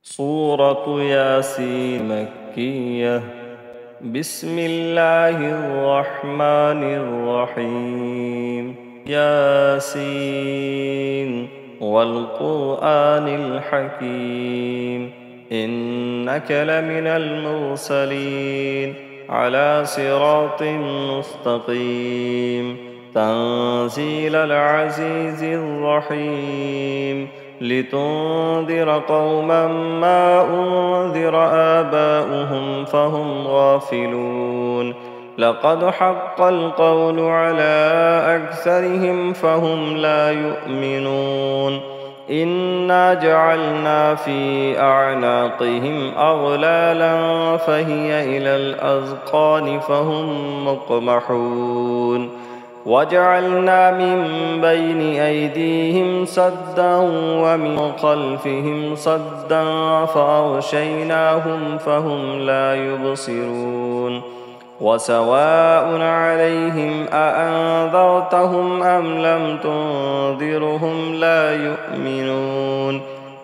سورة ياسين مكية. بسم الله الرحمن الرحيم. ياسين والقرآن الحكيم إنك لمن المرسلين على صراط مستقيم تنزيل العزيز الرحيم لتنذر قوما ما أنذر آباؤهم فهم غافلون لقد حق القول على أكثرهم فهم لا يؤمنون إنا جعلنا في أعناقهم أغلالا فهي إلى الأذقان فهم مقمحون وجعلنا من بين أيديهم سدا ومن خلفهم سدا فأغشيناهم فهم لا يبصرون وسواء عليهم أأنذرتهم أم لم تنذرهم لا يؤمنون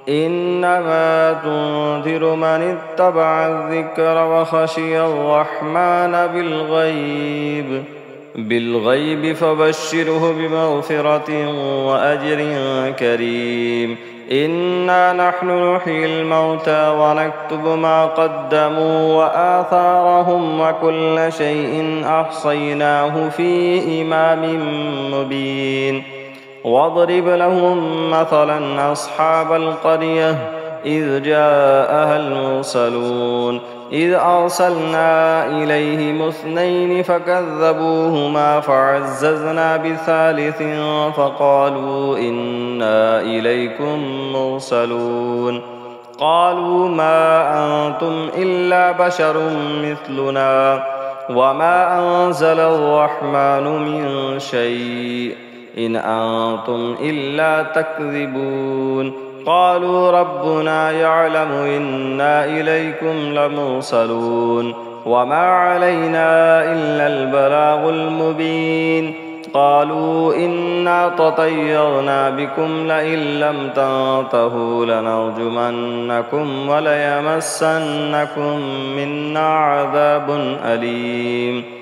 إنما تنذر من اتبع الذكر وخشي الرحمن بالغيب فبشره بمغفرة وأجر كريم إنا نحن نحيي الموتى ونكتب ما قدموا وآثارهم وكل شيء أحصيناه في إمام مبين واضرب لهم مثلا أصحاب القرية إذ جاءها المرسلون إذ أرسلنا إليهم اثنين فكذبوهما فعززنا بثالث فقالوا إنا إليكم مرسلون قالوا ما أنتم إلا بشر مثلنا وما أنزل الرحمن من شيء إن أنتم إلا تكذبون قالوا ربنا يعلم إنا إليكم لمرسلون وما علينا إلا البلاغ المبين قالوا إنا تطيرنا بكم لئن لم تنتهوا لنرجمنكم وليمسنكم منا عذاب أليم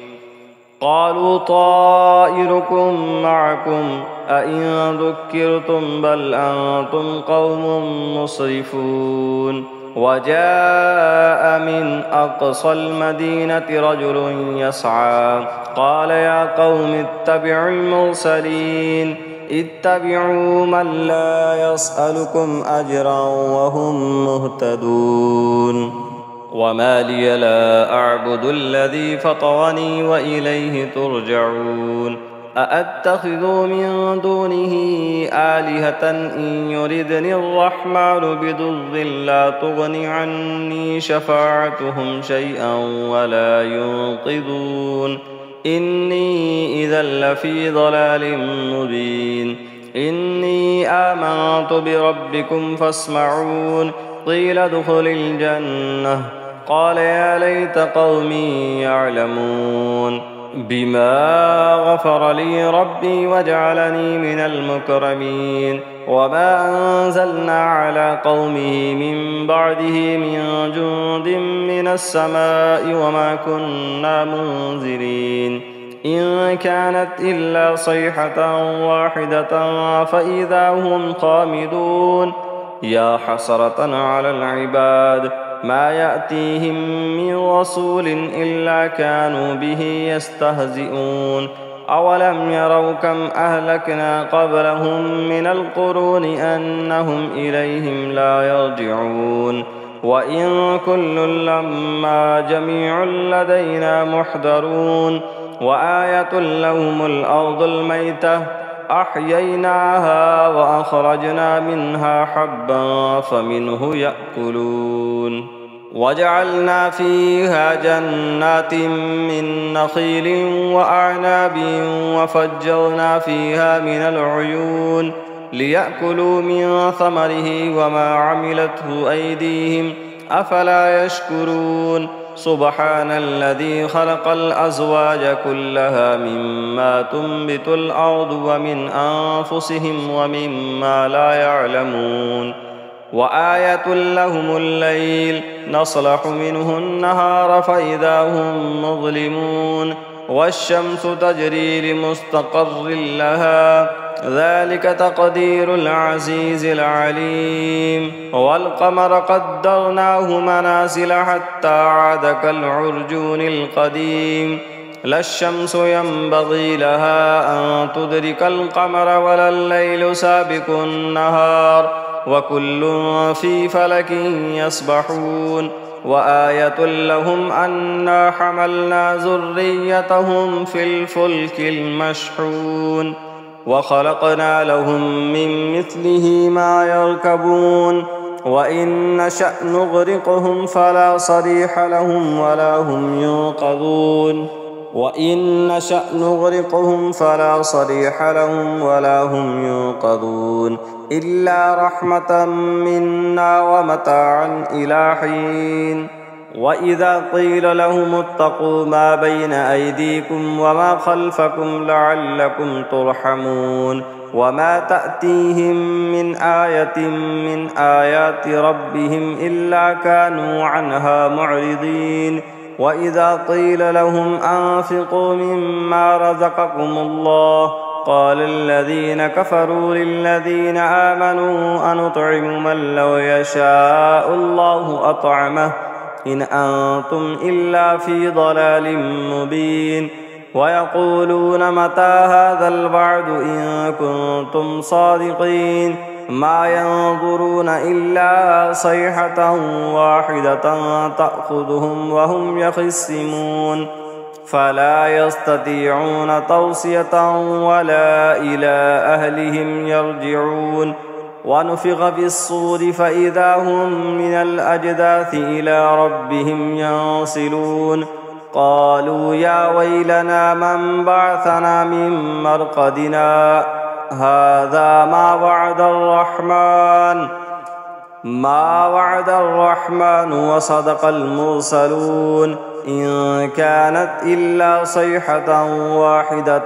قالوا طائركم معكم أئن ذكرتم بل أنتم قوم مسرفون وجاء من أقصى المدينة رجل يسعى قال يا قوم اتبعوا المرسلين اتبعوا من لا يسألكم أجرا وهم مهتدون وما لي لا أعبد الذي فطرني وإليه ترجعون أأتخذ من دونه آلهة إن يردني الرحمن بضر لا تغن عني شفاعتهم شيئا ولا ينقذون إني إذا لفي ضلال مبين إني آمنت بربكم فاسمعون قيل ادخل الجنة قال يا ليت قومي يعلمون بما غفر لي ربي وجعلني من المكرمين وما أنزلنا على قومه من بعده من جند من السماء وما كنا منزلين إن كانت إلا صيحة واحدة فإذا هم خامدون يا حسرة على العباد ما يأتيهم من رسول إلا كانوا به يستهزئون أولم يروا كم أهلكنا قبلهم من القرون أنهم إليهم لا يرجعون وإن كل لما جميع لدينا محضرون وآية لهم الأرض الميتة أحييناها وأخرجنا منها حبا فمنه يأكلون وجعلنا فيها جنات من نخيل وأعناب وفجرنا فيها من العيون ليأكلوا من ثمره وما عملته أيديهم أفلا يشكرون سبحان الذي خلق الأزواج كلها مما تنبت الأرض ومن أنفسهم ومما لا يعلمون وآية لهم الليل نصلح منه النهار فإذا هم مظلمون والشمس تجري لمستقر لها ذلك تقدير العزيز العليم والقمر قدرناه منازل حتى عاد كالعرجون القديم لا الشمس ينبغي لها أن تدرك القمر ولا الليل سابق النهار وكل في فلك يسبحون وآية لهم أنا حملنا ذريتهم في الفلك المشحون وخلقنا لهم من مثله ما يركبون وإن نشأ نغرقهم فلا صريخ لهم ولا هم ينقذون وإن نشأ نغرقهم فلا صريخ لهم ولا هم ينقذون إلا رحمة منا ومتاعا إلى حين وإذا قيل لهم اتقوا ما بين أيديكم وما خلفكم لعلكم ترحمون وما تأتيهم من آية من آيات ربهم إلا كانوا عنها معرضين وإذا قيل لهم أنفقوا مما رزقكم الله قال الذين كفروا للذين آمنوا أنطعم من لو يشاء الله أطعمه إن أنتم إلا في ضلال مبين ويقولون متى هذا الوعد إن كنتم صادقين ما ينظرون إلا صيحة واحدة تأخذهم وهم يخصمون فلا يستطيعون توصية ولا إلى أهلهم يرجعون ونفخ في الصور فإذا هم من الأجداث إلى ربهم ينصلون قالوا يا ويلنا من بعثنا من مرقدنا هذا ما وعد الرحمن وصدق المرسلون إن كانت إلا صيحة واحدة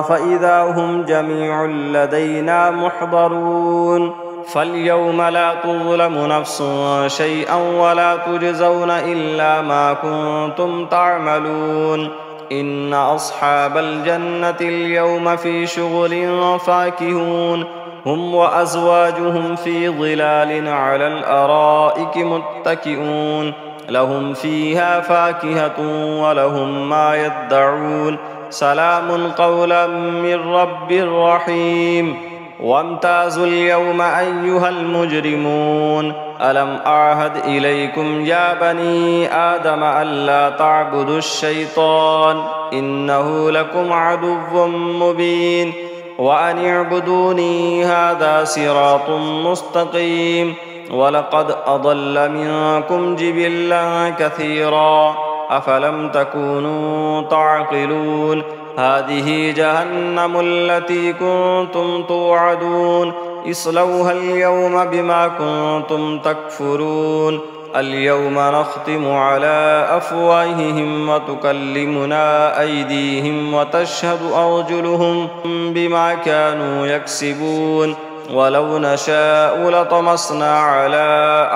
فإذا هم جميع لدينا محضرون فاليوم لا تظلم نفس شيئا ولا تجزون إلا ما كنتم تعملون إن أصحاب الجنة اليوم في شغل فاكهون هم وأزواجهم في ظلال على الأرائك متكئون لهم فيها فاكهة ولهم ما يدعون سلام قولا من رب رحيم وامتازوا اليوم أيها المجرمون ألم أعهد إليكم يا بني آدم ألا تعبدوا الشيطان إنه لكم عدو مبين وأن اعبدوني هذا صراط مستقيم ولقد أضل منكم جبلا كثيرا أفلم تكونوا تعقلون هذه جهنم التي كنتم توعدون اصلوها اليوم بما كنتم تكفرون اليوم نختم على أفواههم وتكلمنا أيديهم وتشهد أرجلهم بما كانوا يكسبون ولو نشاء لطمسنا على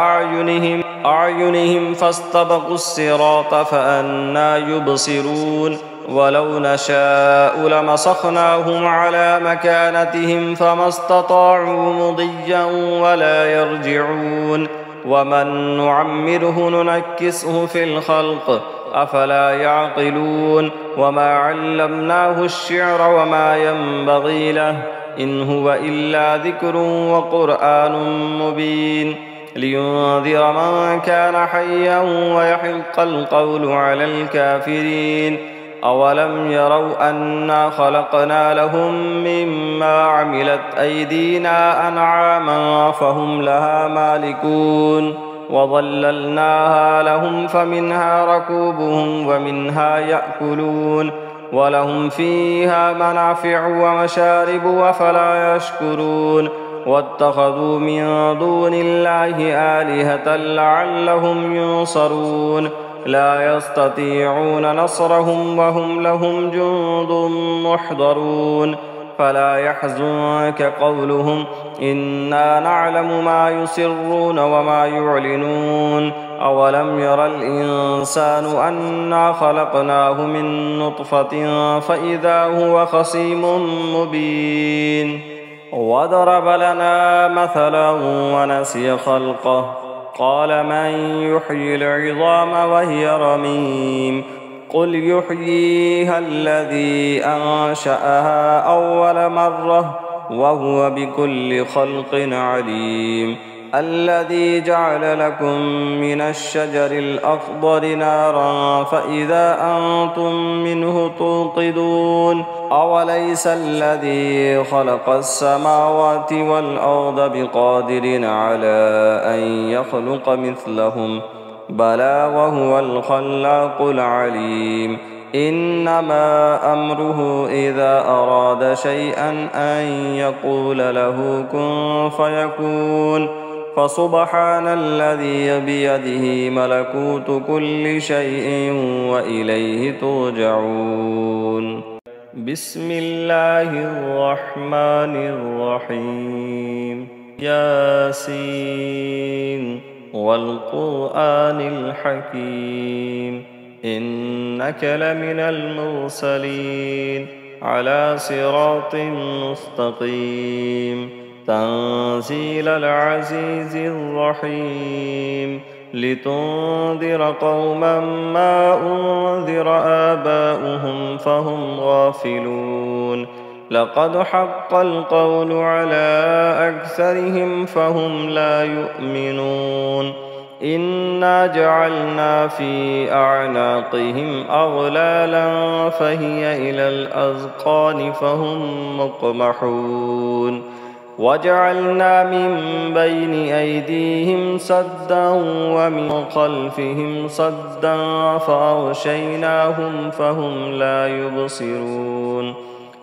أعينهم فاستبقوا الصراط فأنى يبصرون ولو نشاء لمسخناهم على مكانتهم فما استطاعوا مضيا ولا يرجعون ومن نعمره ننكسه في الخلق أفلا يعقلون وما علمناه الشعر وما ينبغي له إن هو إلا ذكر وقرآن مبين لينذر من كان حيا ويحق القول على الكافرين أولم يروا أنا خلقنا لهم مما عملت أيدينا أنعاما فهم لها مالكون وظللناها لهم فمنها ركوبهم ومنها يأكلون ولهم فيها منافع ومشارب أفلا يشكرون واتخذوا من دون الله آلهة لعلهم ينصرون لا يستطيعون نصرهم وهم لهم جند محضرون فلا يحزنك قولهم إنا نعلم ما يسرون وما يعلنون أولم ير الإنسان أنا خلقناه من نطفة فإذا هو خصيم مبين وضرب لنا مثلا ونسي خلقه قال من يحيي العظام وهي رميم قل يحييها الذي أنشأها أول مرة وهو بكل خلق عليم الذي جعل لكم من الشجر الأخضر نارا فإذا أنتم منه توقدون أوليس الذي خلق السماوات والأرض بقادر على أن يخلق مثلهم بلى وهو الخلاق العليم إنما أمره إذا أراد شيئا أن يقول له كن فيكون فسبحان الذي بيده ملكوت كل شيء وإليه ترجعون بسم الله الرحمن الرحيم ياسين والقرآن الحكيم إنك لمن المرسلين على صراط مستقيم تنزيل العزيز الرحيم لتنذر قوما ما أنذر آباؤهم فهم غافلون لقد حق القول على أكثرهم فهم لا يؤمنون إنا جعلنا في أعناقهم أغلالا فهي إلى الأذقان فهم مقمحون وجعلنا من بين أيديهم سدا ومن خلفهم سدا فأغشيناهم فهم لا يبصرون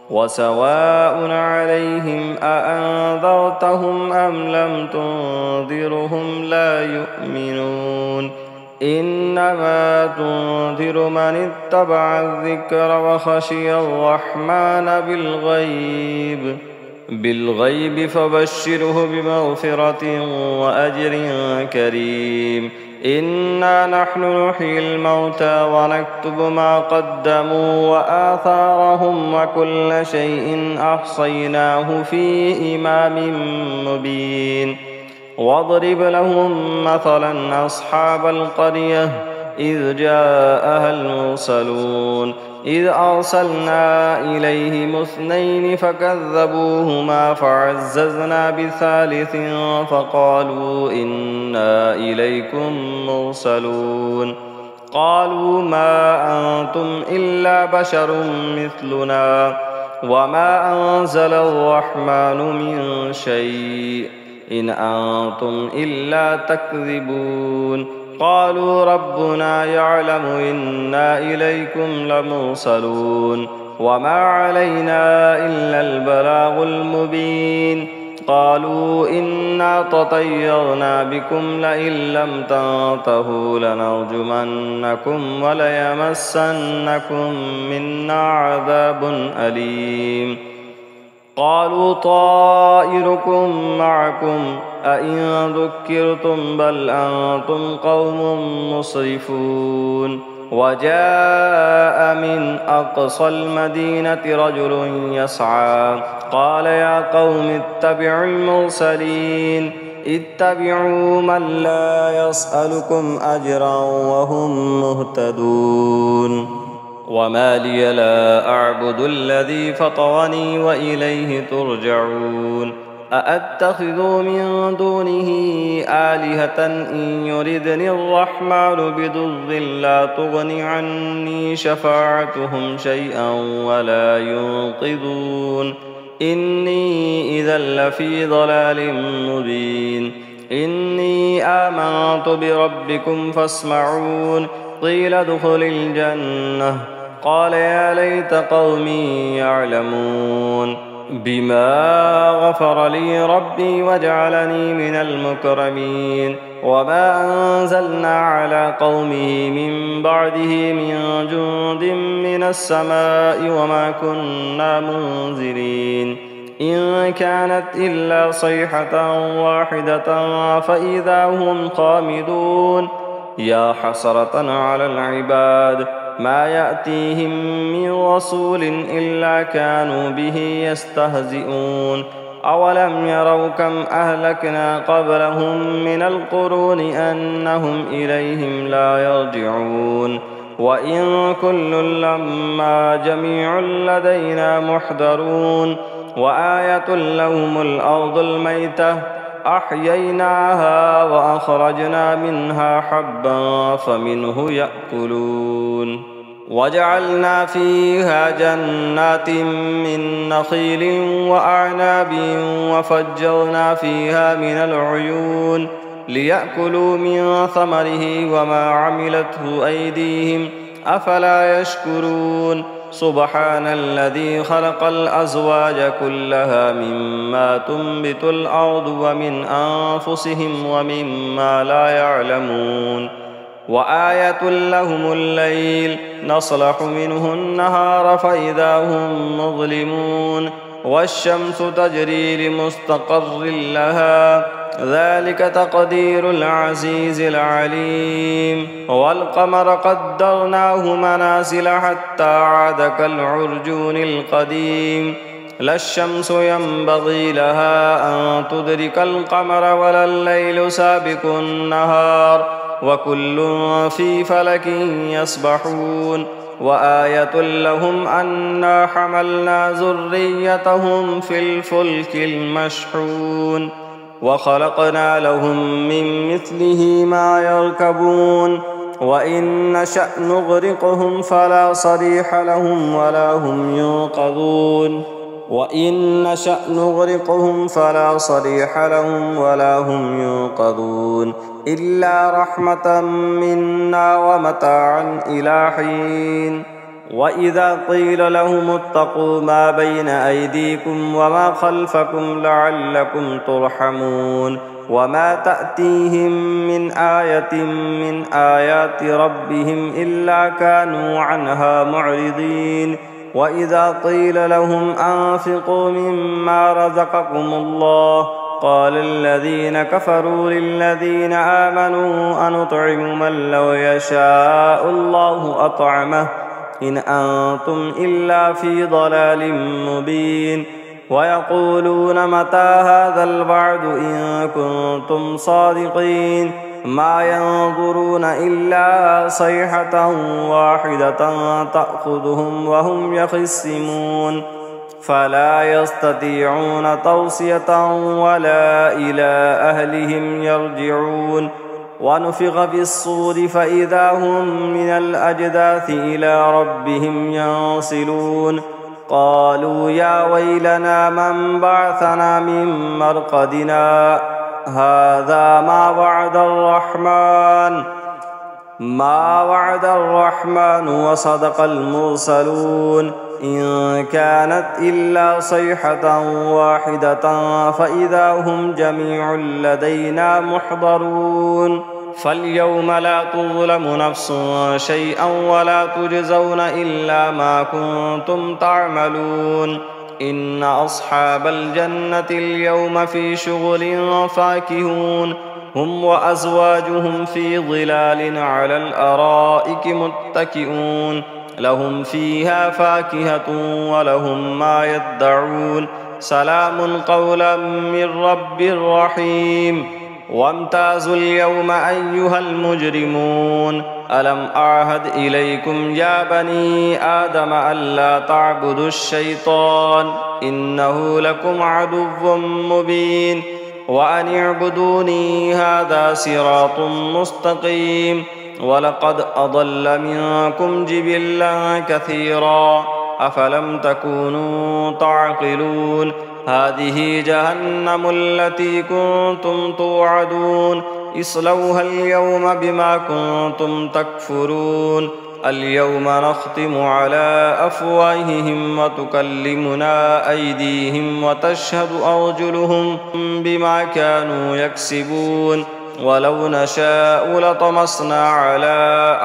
وسواء عليهم أأنذرتهم أم لم تنذرهم لا يؤمنون إنما تنذر من اتبع الذكر وخشي الرحمن بالغيب فبشره بمغفرة وأجر كريم إنا نحن نحيي الموتى ونكتب ما قدموا وآثارهم وكل شيء أحصيناه في إمام مبين واضرب لهم مثلا أصحاب القرية إذ جاءها المرسلون إذ أرسلنا إليهم اثنين فكذبوهما فعززنا بثالث فقالوا إنا إليكم مرسلون قالوا ما أنتم إلا بشر مثلنا وما أنزل الرحمن من شيء إن أنتم إلا تكذبون قالوا ربنا يعلم إنا إليكم لمرسلون وما علينا إلا البلاغ المبين قالوا إنا تطيرنا بكم لئن لم تنتهوا لنرجمنكم وليمسنكم منا عذاب أليم قالوا طائركم معكم أئن ذكرتم بل أنتم قوم مسرفون وجاء من أقصى المدينة رجل يسعى قال يا قوم اتبعوا المرسلين اتبعوا من لا يسألكم أجرا وهم مهتدون وما لي لا أعبد الذي فطرني وإليه ترجعون أأتخذ من دونه آلهة إن يردني الرحمن بضر لا تغن عني شفاعتهم شيئا ولا ينقذون إني إذا لفي ضلال مبين إني آمنت بربكم فاسمعون قيل ادخل الجنة قال يا ليت قومي يعلمون بما غفر لي ربي وجعلني من المكرمين وما أنزلنا على قومه من بعده من جند من السماء وما كنا منزلين إن كانت إلا صيحة واحدة فإذا هم خامدون يا حسرة على العباد ما يأتيهم من رسول إلا كانوا به يستهزئون أولم يروا كم أهلكنا قبلهم من القرون أنهم إليهم لا يرجعون وإن كل لما جميع لدينا محضرون وآية لهم الأرض الميتة أحييناها وأخرجنا منها حبا فمنه يأكلون وجعلنا فيها جنات من نخيل وأعناب وفجرنا فيها من العيون ليأكلوا من ثمره وما عملته أيديهم أفلا يشكرون سبحان الذي خلق الأزواج كلها مما تنبت الأرض ومن أنفسهم ومما لا يعلمون وآية لهم الليل نصلح منه النهار فإذا هم مظلمون والشمس تجري لمستقر لها ذلك تقدير العزيز العليم والقمر قدرناه منازل حتى عاد كالعرجون القديم لا الشمس ينبغي لها أن تدرك القمر ولا الليل سابق النهار وكل في فلك يسبحون وآية لهم أنا حملنا ذريتهم في الفلك المشحون وخلقنا لهم من مثله ما يركبون وإن نشأ نغرقهم فلا صريخ لهم ولا هم ينقذون وإن نشأ نغرقهم فلا صريخ لهم ولا هم ينقذون إلا رحمة منا ومتاعا إلى حين وإذا قيل لهم اتقوا ما بين أيديكم وما خلفكم لعلكم ترحمون وما تأتيهم من آية من آيات ربهم إلا كانوا عنها معرضين وإذا قيل لهم أنفقوا مما رزقكم الله قال الذين كفروا للذين آمنوا أنطعم من لو يشاء الله أطعمه إن أنتم إلا في ضلال مبين ويقولون متى هذا الوعد إن كنتم صادقين ما ينظرون إلا صيحة واحدة تأخذهم وهم يخصمون فلا يستطيعون توصية ولا إلى أهلهم يرجعون ونفخ في الصور فإذا هم من الأجداث إلى ربهم ينصلون قالوا يا ويلنا من بعثنا من مرقدنا هذا ما وعد الرحمن وصدق المرسلون إن كانت إلا صيحة واحدة فإذا هم جميع لدينا محضرون فاليوم لا تظلم نفس شيئا ولا تجزون إلا ما كنتم تعملون إن أصحاب الجنة اليوم في شغل فاكهون هم وأزواجهم في ظلال على الأرائك متكئون لهم فيها فاكهة ولهم ما يدعون سلام قولا من رب رحيم وامتازوا اليوم أيها المجرمون ألم أعهد إليكم يا بني آدم ألا تعبدوا الشيطان إنه لكم عدو مبين وأن اعبدوني هذا صراط مستقيم ولقد أضل منكم جبلا كثيرا أفلم تكونوا تعقلون هذه جهنم التي كنتم توعدون اصلوها اليوم بما كنتم تكفرون اليوم نختم على أفواههم وتكلمنا أيديهم وتشهد أرجلهم بما كانوا يكسبون ولو نشاء لطمسنا على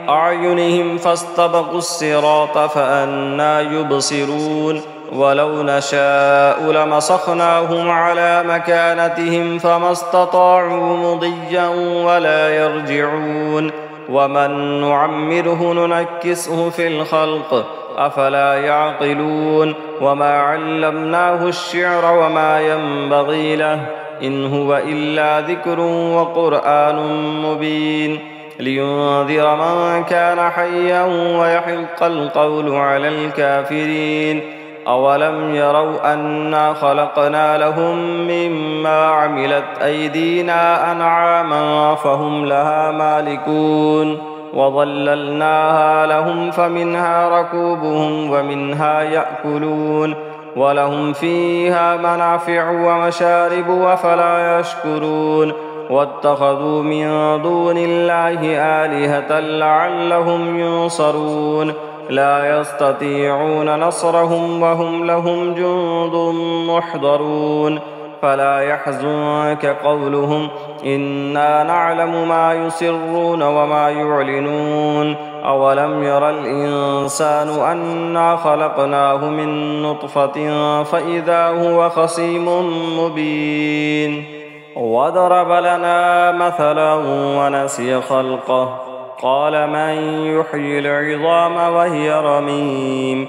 أعينهم فاستبقوا الصراط فأنى يبصرون ولو نشاء لمسخناهم على مكانتهم فما استطاعوا مضيا ولا يرجعون ومن نعمره ننكسه في الخلق أفلا يعقلون وما علمناه الشعر وما ينبغي له إن هو إلا ذكر وقرآن مبين لينذر من كان حيا ويحق القول على الكافرين أولم يروا أنا خلقنا لهم مما عملت أيدينا أنعاما فهم لها مالكون وظللناها لهم فمنها ركوبهم ومنها يأكلون ولهم فيها منافع ومشارب وفلا يشكرون واتخذوا من دون الله آلهة لعلهم ينصرون لا يستطيعون نصرهم وهم لهم جند محضرون فلا يحزنك قولهم إنا نعلم ما يسرون وما يعلنون أولم ير الإنسان أنا خلقناه من نطفة فإذا هو خصيم مبين وضرب لنا مثلا ونسي خلقه قال من يحيي العظام وهي رميم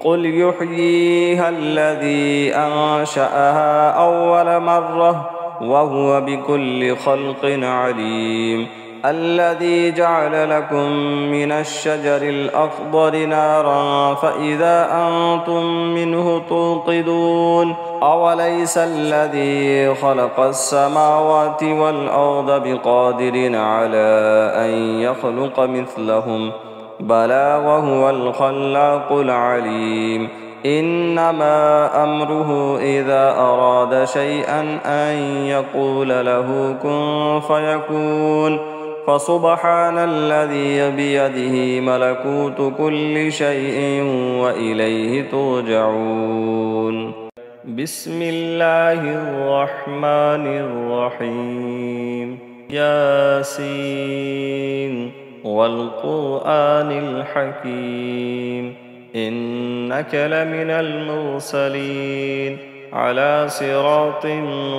قل يحييها الذي أنشأها أول مرة وهو بكل خلق عليم الذي جعل لكم من الشجر الأخضر نارا فإذا أنتم منه توقدون أوليس الذي خلق السماوات والأرض بقادر على أن يخلق مثلهم بلى وهو الخلاق العليم إنما أمره إذا أراد شيئا أن يقول له كن فيكون فسبحان الذي بيده ملكوت كل شيء وإليه ترجعون بسم الله الرحمن الرحيم ياسين والقرآن الحكيم إنك لمن المرسلين على صراط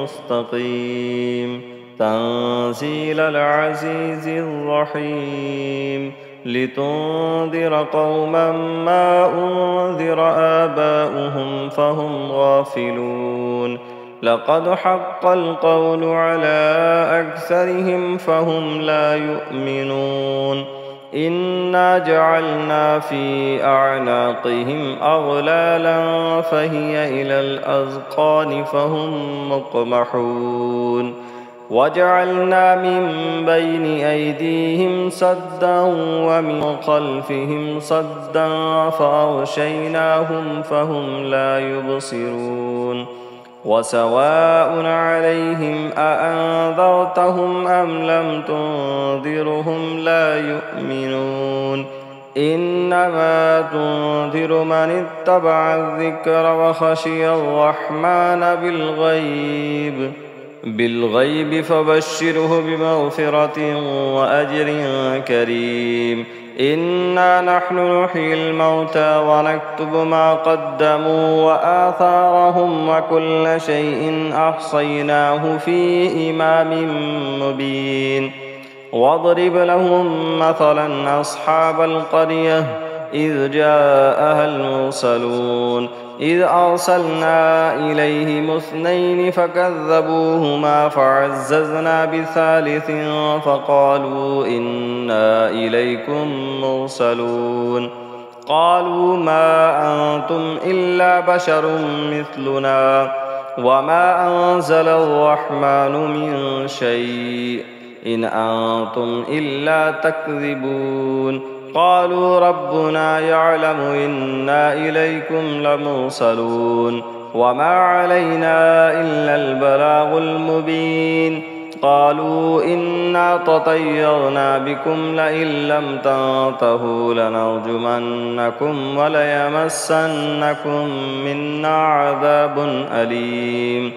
مستقيم تنزيل العزيز الرحيم لتنذر قوما ما أنذر آباؤهم فهم غافلون لقد حق القول على أكثرهم فهم لا يؤمنون إنا جعلنا في أعناقهم أغلالا فهي إلى الأذقان فهم مقمحون وجعلنا من بين أيديهم سدا ومن خلفهم سدا فأغشيناهم فهم لا يبصرون وسواء عليهم أأنذرتهم أم لم تنذرهم لا يؤمنون إنما تنذر من اتبع الذكر وخشي الرحمن بالغيب فبشره بمغفرة وأجر كريم إنا نحن نحيي الموتى ونكتب ما قدموا وآثارهم وكل شيء أحصيناه في إمام مبين واضرب لهم مثلا أصحاب القرية إذ جاءها المرسلون إذ أرسلنا إليهم 2 فكذبوهما فعززنا بثالث فقالوا إنا إليكم مرسلون قالوا ما أنتم إلا بشر مثلنا وما أنزل الرحمن من شيء إن أنتم إلا تكذبون قالوا ربنا يعلم إنا إليكم لمرسلون وما علينا إلا البلاغ المبين قالوا إنا تطيرنا بكم لئن لم تنتهوا لنرجمنكم وليمسنكم منا عذاب أليم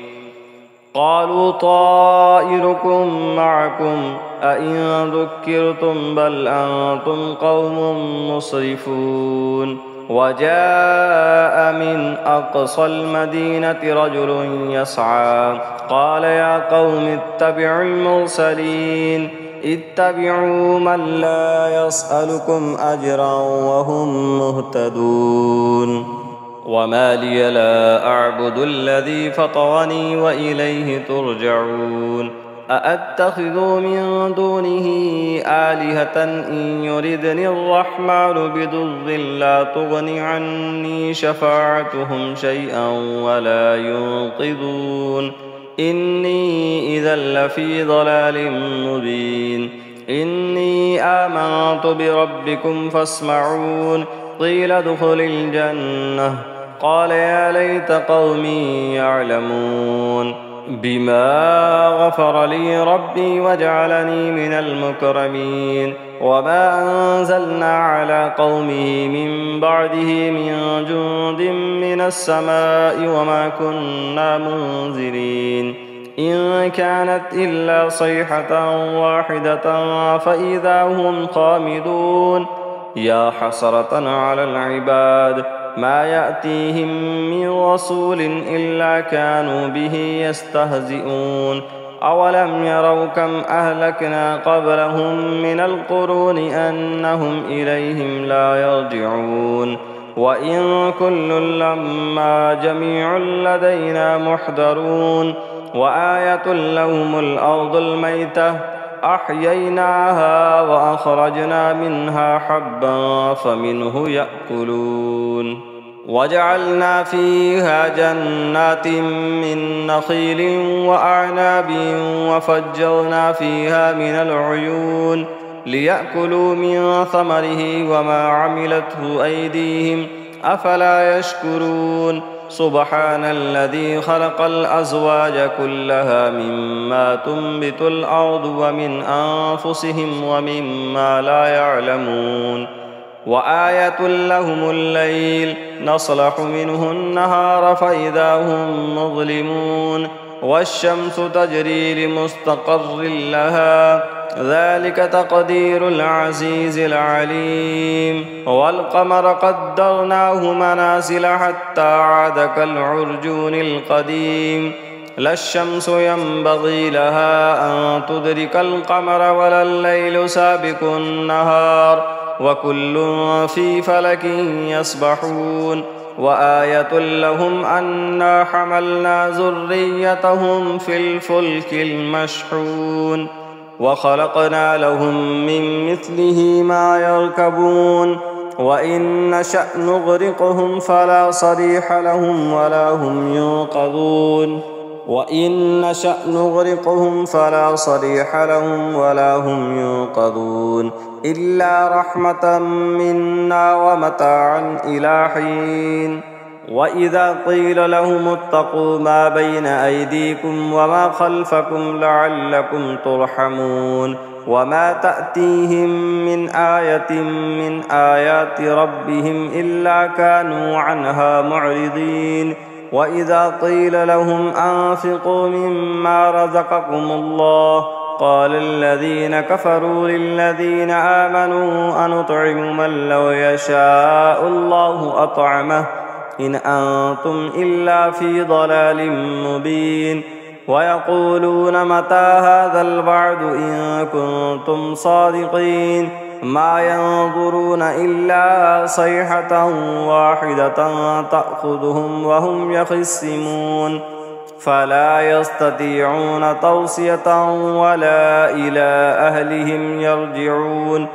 قالوا طائركم معكم أئن ذكرتم بل أنتم قوم مسرفون وجاء من أقصى المدينة رجل يسعى قال يا قوم اتبعوا المرسلين اتبعوا من لا يسألكم أجرا وهم مهتدون وما لي لا أعبد الذي فطرني وإليه ترجعون أأتخذ من دونه آلهة إن يردني الرحمن بضر لا تغن عني شفاعتهم شيئا ولا ينقذون إني إذا لفي ضلال مبين إني آمنت بربكم فاسمعون قيل ادخل الجنة قال يا ليت قومي يعلمون بما غفر لي ربي وجعلني من المكرمين وما أنزلنا على قومه من بعده من جند من السماء وما كنا منزلين إن كانت إلا صيحة واحدة فإذا هم خامدون يا حسرة على العباد ما يأتيهم من رسول إلا كانوا به يستهزئون أولم يروا كم أهلكنا قبلهم من القرون أنهم إليهم لا يرجعون وإن كل لما جميع لدينا محضرون وآية لهم الأرض الميتة أحييناها وأخرجنا منها حبا فمنه يأكلون وجعلنا فيها جنات من نخيل وأعناب وفجرنا فيها من العيون ليأكلوا من ثمره وما عملته أيديهم أفلا يشكرون سبحان الذي خلق الأزواج كلها مما تنبت الأرض ومن أنفسهم ومما لا يعلمون وآية لهم الليل نصلح منه النهار فإذا هم مظلمون والشمس تجري لمستقر لها ذلك تقدير العزيز العليم والقمر قدرناه منازل حتى عاد كالعرجون القديم لا الشمس ينبغي لها أن تدرك القمر ولا الليل سابق النهار وكل في فلك يسبحون وآية لهم أنا حملنا ذريتهم في الفلك المشحون وخلقنا لهم من مثله ما يركبون وإن نشأ نغرقهم فلا صريخ لهم ولا هم ينقذون وإن نشأ نغرقهم فلا صريخ لهم ولا هم ينقذون إلا رحمة منا ومتاعا إلى حين وإذا قيل لهم اتقوا ما بين أيديكم وما خلفكم لعلكم ترحمون وما تأتيهم من آية من آيات ربهم إلا كانوا عنها معرضين وإذا قيل لهم أنفقوا مما رزقكم الله قال الذين كفروا للذين آمنوا أنطعم من لو يشاء الله أطعمه إن أنتم إلا في ضلال مبين ويقولون متى هذا الوعد إن كنتم صادقين ما ينظرون إلا صيحة واحدة تأخذهم وهم يخصمون فلا يستطيعون توصية ولا إلى أهلهم يرجعون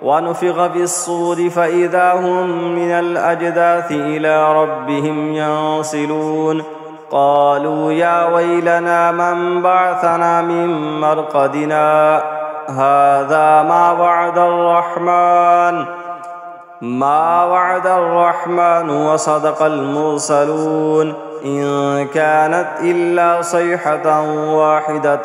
ونفخ في الصور فإذا هم من الأجداث إلى ربهم ينصلون قالوا يا ويلنا من بعثنا من مرقدنا هذا ما وعد الرحمن وصدق المرسلون إن كانت إلا صيحة واحدة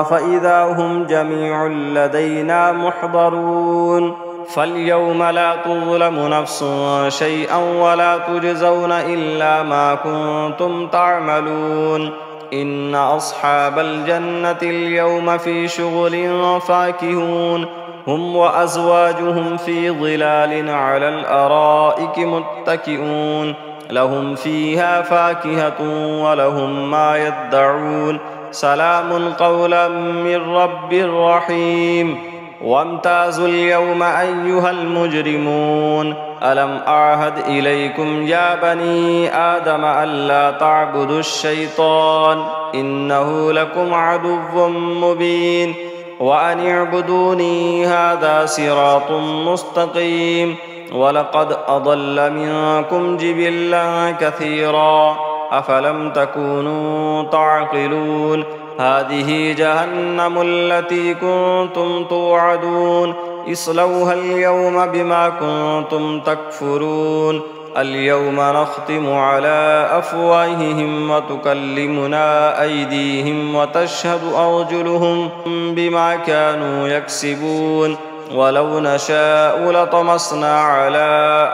فإذا هم جميع لدينا محضرون فاليوم لا تظلم نفس شيئا ولا تجزون إلا ما كنتم تعملون إن أصحاب الجنة اليوم في شغل فاكهون هم وأزواجهم في ظلال على الأرائك متكئون لهم فيها فاكهة ولهم ما يدعون سلام قولا من رب رحيم وامتازوا اليوم أيها المجرمون ألم أعهد إليكم يا بني آدم ألا تعبدوا الشيطان إنه لكم عدو مبين وأن اعبدوني هذا صراط مستقيم ولقد أضل منكم جبلا كثيرا أفلم تكونوا تعقلون هذه جهنم التي كنتم توعدون اصلوها اليوم بما كنتم تكفرون اليوم نختم على أفواههم وتكلمنا أيديهم وتشهد أرجلهم بما كانوا يكسبون ولو نشاء لطمسنا على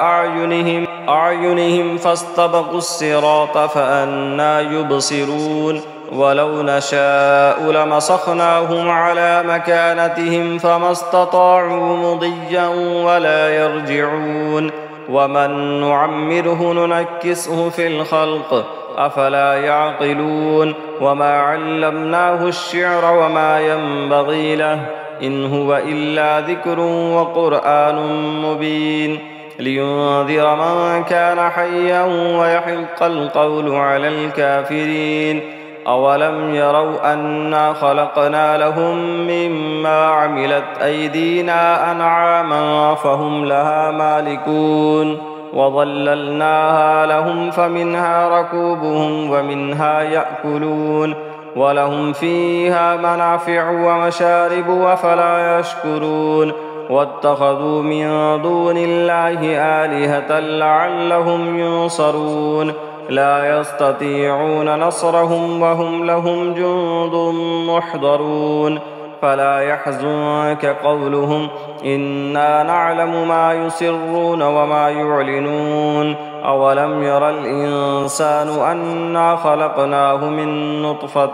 أعينهم فاستبقوا الصراط فأنى يبصرون ولو نشاء لمسخناهم على مكانتهم فما استطاعوا مضيا ولا يرجعون ومن نعمره ننكسه في الخلق أفلا يعقلون وما علمناه الشعر وما ينبغي له إن هو إلا ذكر وقرآن مبين لينذر من كان حيا ويحق القول على الكافرين أولم يروا أنا خلقنا لهم مما عملت أيدينا أنعاما فهم لها مالكون وظللناها لهم فمنها ركوبهم ومنها يأكلون ولهم فيها منافع ومشارب وفلا يشكرون واتخذوا من دون الله آلهة لعلهم ينصرون لا يستطيعون نصرهم وهم لهم جند محضرون فلا يحزنك قولهم إنا نعلم ما يسرون وما يعلنون أولم ير الإنسان أنا خلقناه من نطفة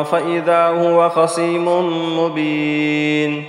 فإذا هو خصيم مبين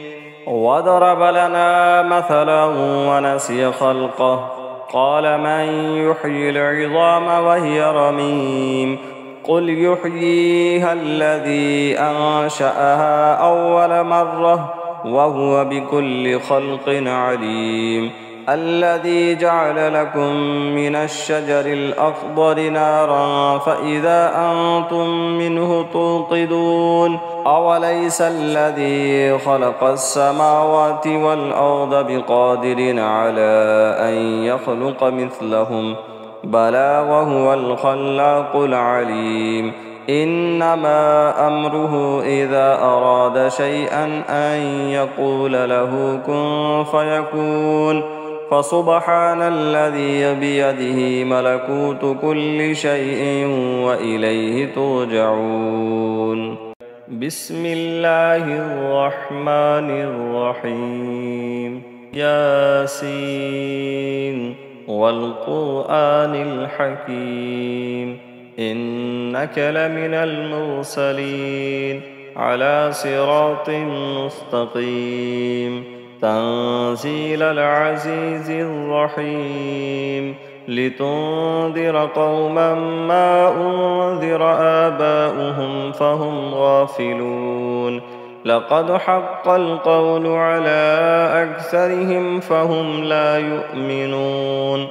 وضرب لنا مثلا ونسي خلقه قال من يحيي العظام وهي رميم قل يحييها الذي أنشأها أول مرة وهو بكل خلق عليم الذي جعل لكم من الشجر الأخضر نارا فإذا أنتم منه توقدون أوليس الذي خلق السماوات والأرض بقادر على أن يخلق مثلهم بلى وهو الخلاق العليم إنما أمره إذا أراد شيئا أن يقول له كن فيكون فسبحان الذي بيده ملكوت كل شيء وإليه ترجعون بسم الله الرحمن الرحيم ياسين والقرآن الحكيم إنك لمن المرسلين على صراط مستقيم تنزيل العزيز الرحيم لتنذر قوما ما أنذر آباؤهم فهم غافلون لقد حق القول على أكثرهم فهم لا يؤمنون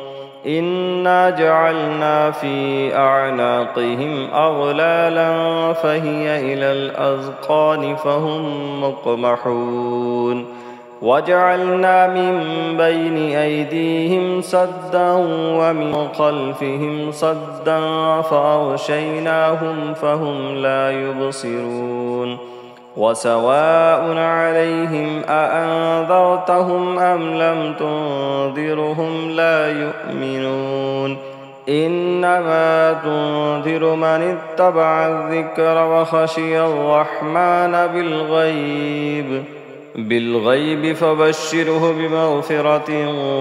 إنا جعلنا في أعناقهم أغلالا فهي إلى الأذقان فهم مقمحون وجعلنا من بين أيديهم سدا ومن خلفهم سدا فأغشيناهم فهم لا يبصرون وسواء عليهم أأنذرتهم أم لم تنذرهم لا يؤمنون إنما تنذر من اتبع الذكر وخشي الرحمن بالغيب فبشره بمغفرة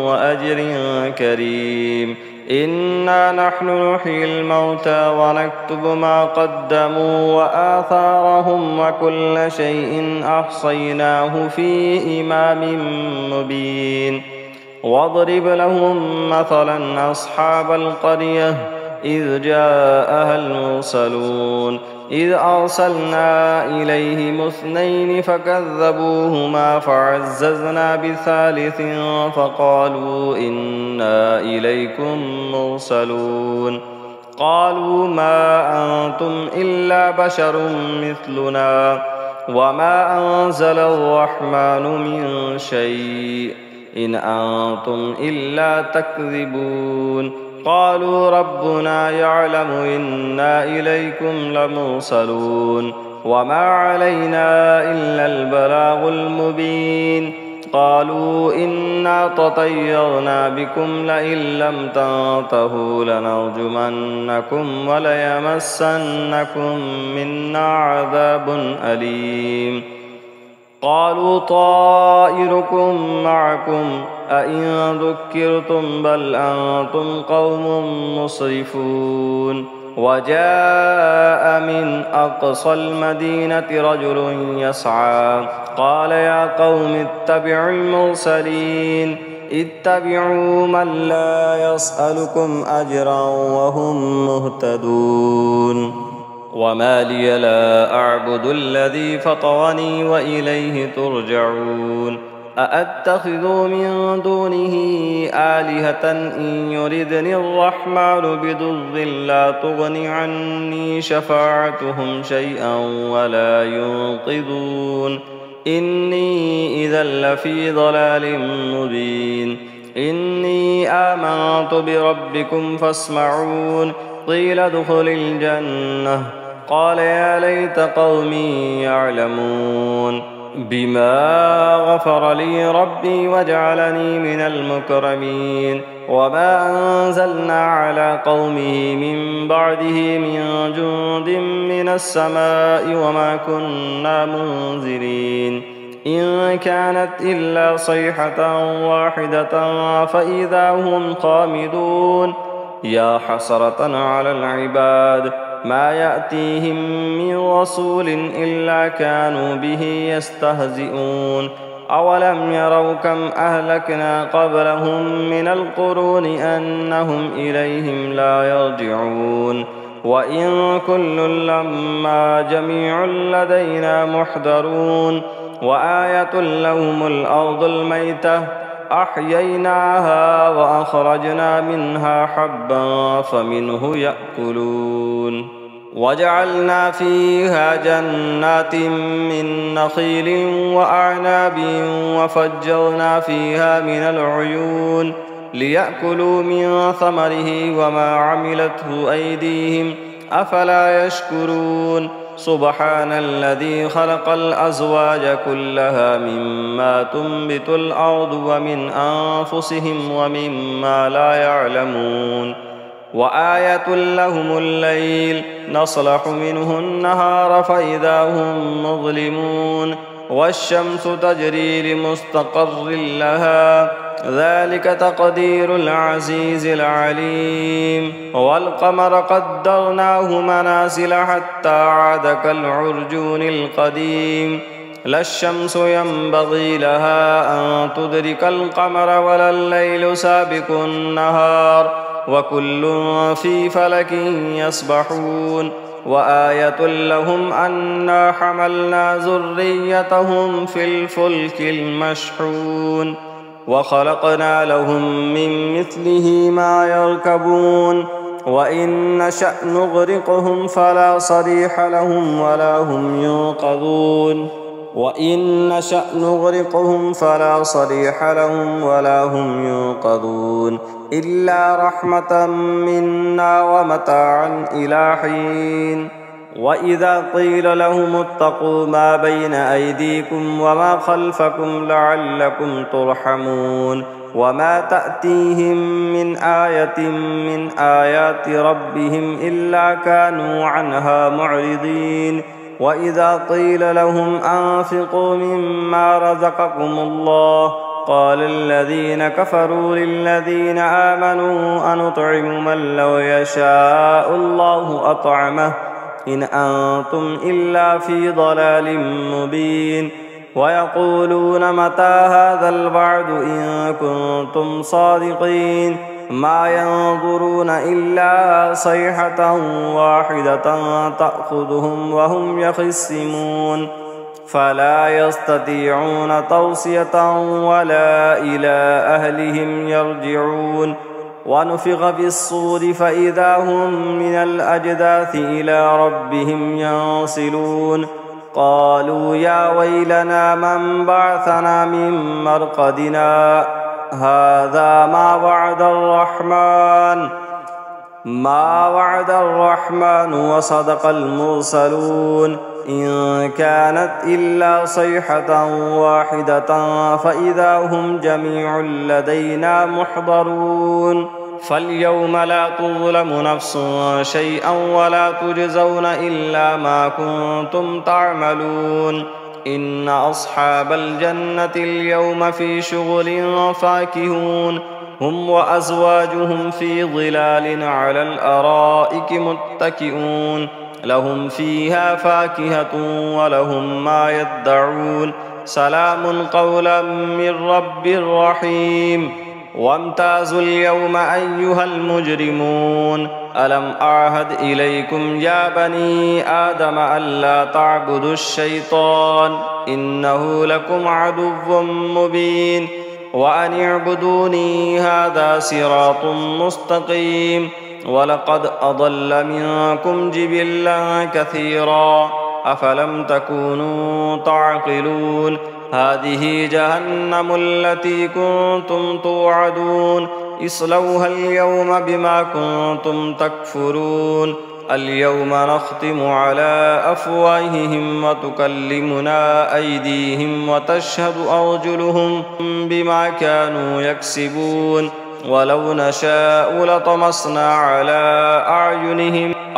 وأجر كريم. إنا نحن نحيي الموتى ونكتب ما قدموا وآثارهم وكل شيء أحصيناه في إمام مبين. واضرب لهم مثلا أصحاب القرية إذ جاءها المرسلون إذ أرسلنا إليهم 2 فكذبوهما فعززنا بثالث فقالوا إنا إليكم مرسلون. قالوا ما أنتم إلا بشر مثلنا وما أنزل الرحمن من شيء إن أنتم إلا تكذبون. قالوا ربنا يعلم إنا إليكم لمرسلون وما علينا إلا البلاغ المبين. قالوا إنا تطيرنا بكم لئن لم تنتهوا لنرجمنكم وليمسنكم منا عذاب أليم. قالوا طائركم معكم أئن ذكرتم بل أنتم قوم مسرفون. وجاء من أقصى المدينة رجل يسعى قال يا قوم اتبعوا المرسلين اتبعوا من لا يسألكم أجرا وهم مهتدون. وما لي لا أعبد الذي فطرني وإليه ترجعون. أأتخذ من دونه آلهة إن يردني الرحمن بضر لا تغن عني شفاعتهم شيئا ولا ينقذون. إني إذا لفي ضلال مبين. إني آمنت بربكم فاسمعون. قيل ادخل الجنة قال يا ليت قومي يعلمون بما غفر لي ربي وجعلني من المكرمين. وما أنزلنا على قومه من بعده من جند من السماء وما كنا منزلين. إن كانت إلا صيحة واحدة فإذا هم خامدون. يا حسرة على العباد ما يأتيهم من رسول إلا كانوا به يستهزئون. أولم يروا كم أهلكنا قبلهم من القرون أنهم إليهم لا يرجعون. وإن كل لما جميع لدينا محضرون. وآية لهم الأرض الميتة أحييناها وأخرجنا منها حبا فمنه يأكلون. وجعلنا فيها جنات من نخيل وأعناب وفجرنا فيها من العيون ليأكلوا من ثمره وما عملته أيديهم أفلا يشكرون. سبحان الذي خلق الأزواج كلها مما تنبت الأرض ومن أنفسهم ومما لا يعلمون. وآية لهم الليل نصلح منه النهار فإذا هم مظلمون. والشمس تجري لمستقر لها ذلك تقدير العزيز العليم. والقمر قدرناه منازل حتى عاد كالعرجون القديم. لا الشمس ينبغي لها أن تدرك القمر ولا الليل سابق النهار وكل في فلك يسبحون. وآية لهم أنا حملنا ذريتهم في الفلك المشحون وخلقنا لهم من مثله ما يركبون. وإن نشأ نغرقهم فلا صريخ لهم ولا هم ينقذون. وإن نشأ نغرقهم فلا صريخ لهم ولا هم ينقذون إلا رحمة منا ومتاعا إلى حين. وإذا قيل لهم اتقوا ما بين أيديكم وما خلفكم لعلكم ترحمون وما تأتيهم من آية من آيات ربهم إلا كانوا عنها معرضين وإذا قيل لهم أنفقوا مما رزقكم الله قال الذين كفروا للذين آمنوا أنطعم من لو يشاء الله أطعمه إن أنتم إلا في ضلال مبين ويقولون متى هذا الوعد إن كنتم صادقين ما ينظرون إلا صيحة واحدة تأخذهم وهم يخصمون فلا يستطيعون توصية ولا إلى أهلهم يرجعون ونفخ في الصور فإذا هم من الأجداث إلى ربهم ينصلون قالوا يا ويلنا من بعثنا من مرقدنا هذا ما وعد الرحمن وصدق المرسلون إن كانت إلا صيحة واحدة فإذا هم جميع لدينا محضرون فاليوم لا تظلم نفس شيئا ولا تجزون إلا ما كنتم تعملون إن أصحاب الجنة اليوم في شغل فاكهون هم وأزواجهم في ظلال على الأرائك متكئون لهم فيها فاكهة ولهم ما يدعون سلام قولا من رب رحيم وامتازوا اليوم أيها المجرمون ألم أعهد إليكم يا بني آدم ألا تعبدوا الشيطان إنه لكم عدو مبين وأن اعبدوني هذا صراط مستقيم ولقد أضل منكم جبلا كثيرا أفلم تكونوا تعقلون هذه جهنم التي كنتم توعدون اصلوها اليوم بما كنتم تكفرون اليوم نختم على أفواههم وتكلمنا أيديهم وتشهد أرجلهم بما كانوا يكسبون ولو نشاء لطمسنا على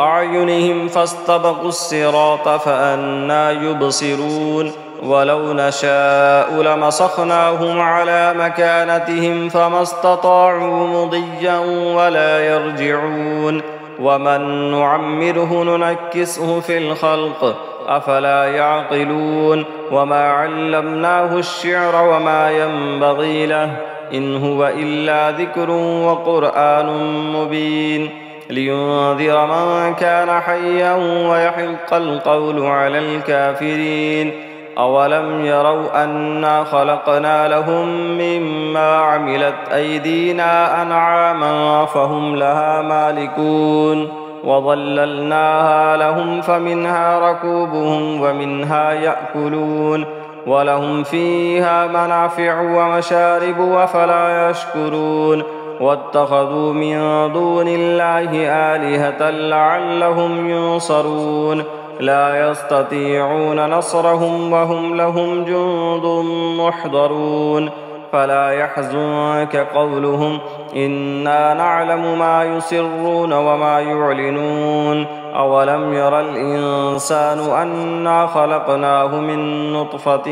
أعينهم فاستبقوا الصراط فأنى يبصرون ولو نشاء لمسخناهم على مكانتهم فما استطاعوا مضيا ولا يرجعون ومن نعمره ننكسه في الخلق أفلا يعقلون وما علمناه الشعر وما ينبغي له إن هو إلا ذكر وقرآن مبين لينذر من كان حيا ويحق القول على الكافرين أولم يروا أنا خلقنا لهم مما عملت أيدينا أنعاما فهم لها مالكون وظللناها لهم فمنها ركوبهم ومنها يأكلون ولهم فيها منافع ومشارب وفلا يشكرون واتخذوا من دون الله آلهة لعلهم ينصرون لا يستطيعون نصرهم وهم لهم جند محضرون فلا يحزنك قولهم إنا نعلم ما يسرون وما يعلنون أولم ير الإنسان أنا خلقناه من نطفة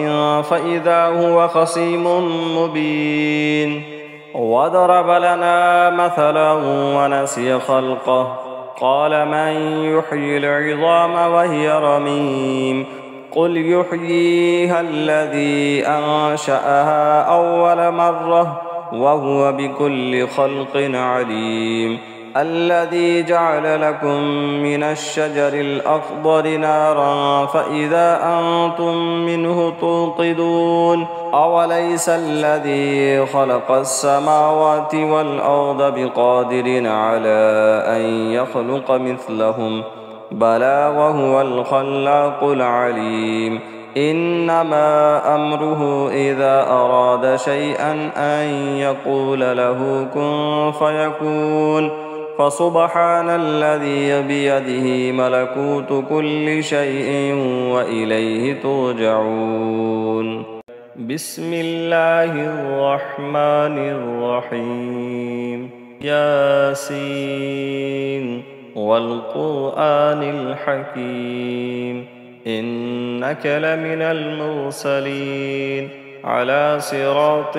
فإذا هو خصيم مبين وضرب لنا مثلا ونسي خلقه قال من يحيي العظام وهي رميم قل يحييها الذي أنشأها أول مرة وهو بكل خلق عليم الذي جعل لكم من الشجر الأخضر نارا فإذا أنتم منه توقدون أوليس الذي خلق السماوات والأرض بقادر على أن يخلق مثلهم بلى وهو الخلاق العليم إنما أمره إذا أراد شيئا أن يقول له كن فيكون فسبحان الذي بيده ملكوت كل شيء وإليه ترجعون. بسم الله الرحمن الرحيم. ياسين والقرآن الحكيم إنك لمن المرسلين على صراط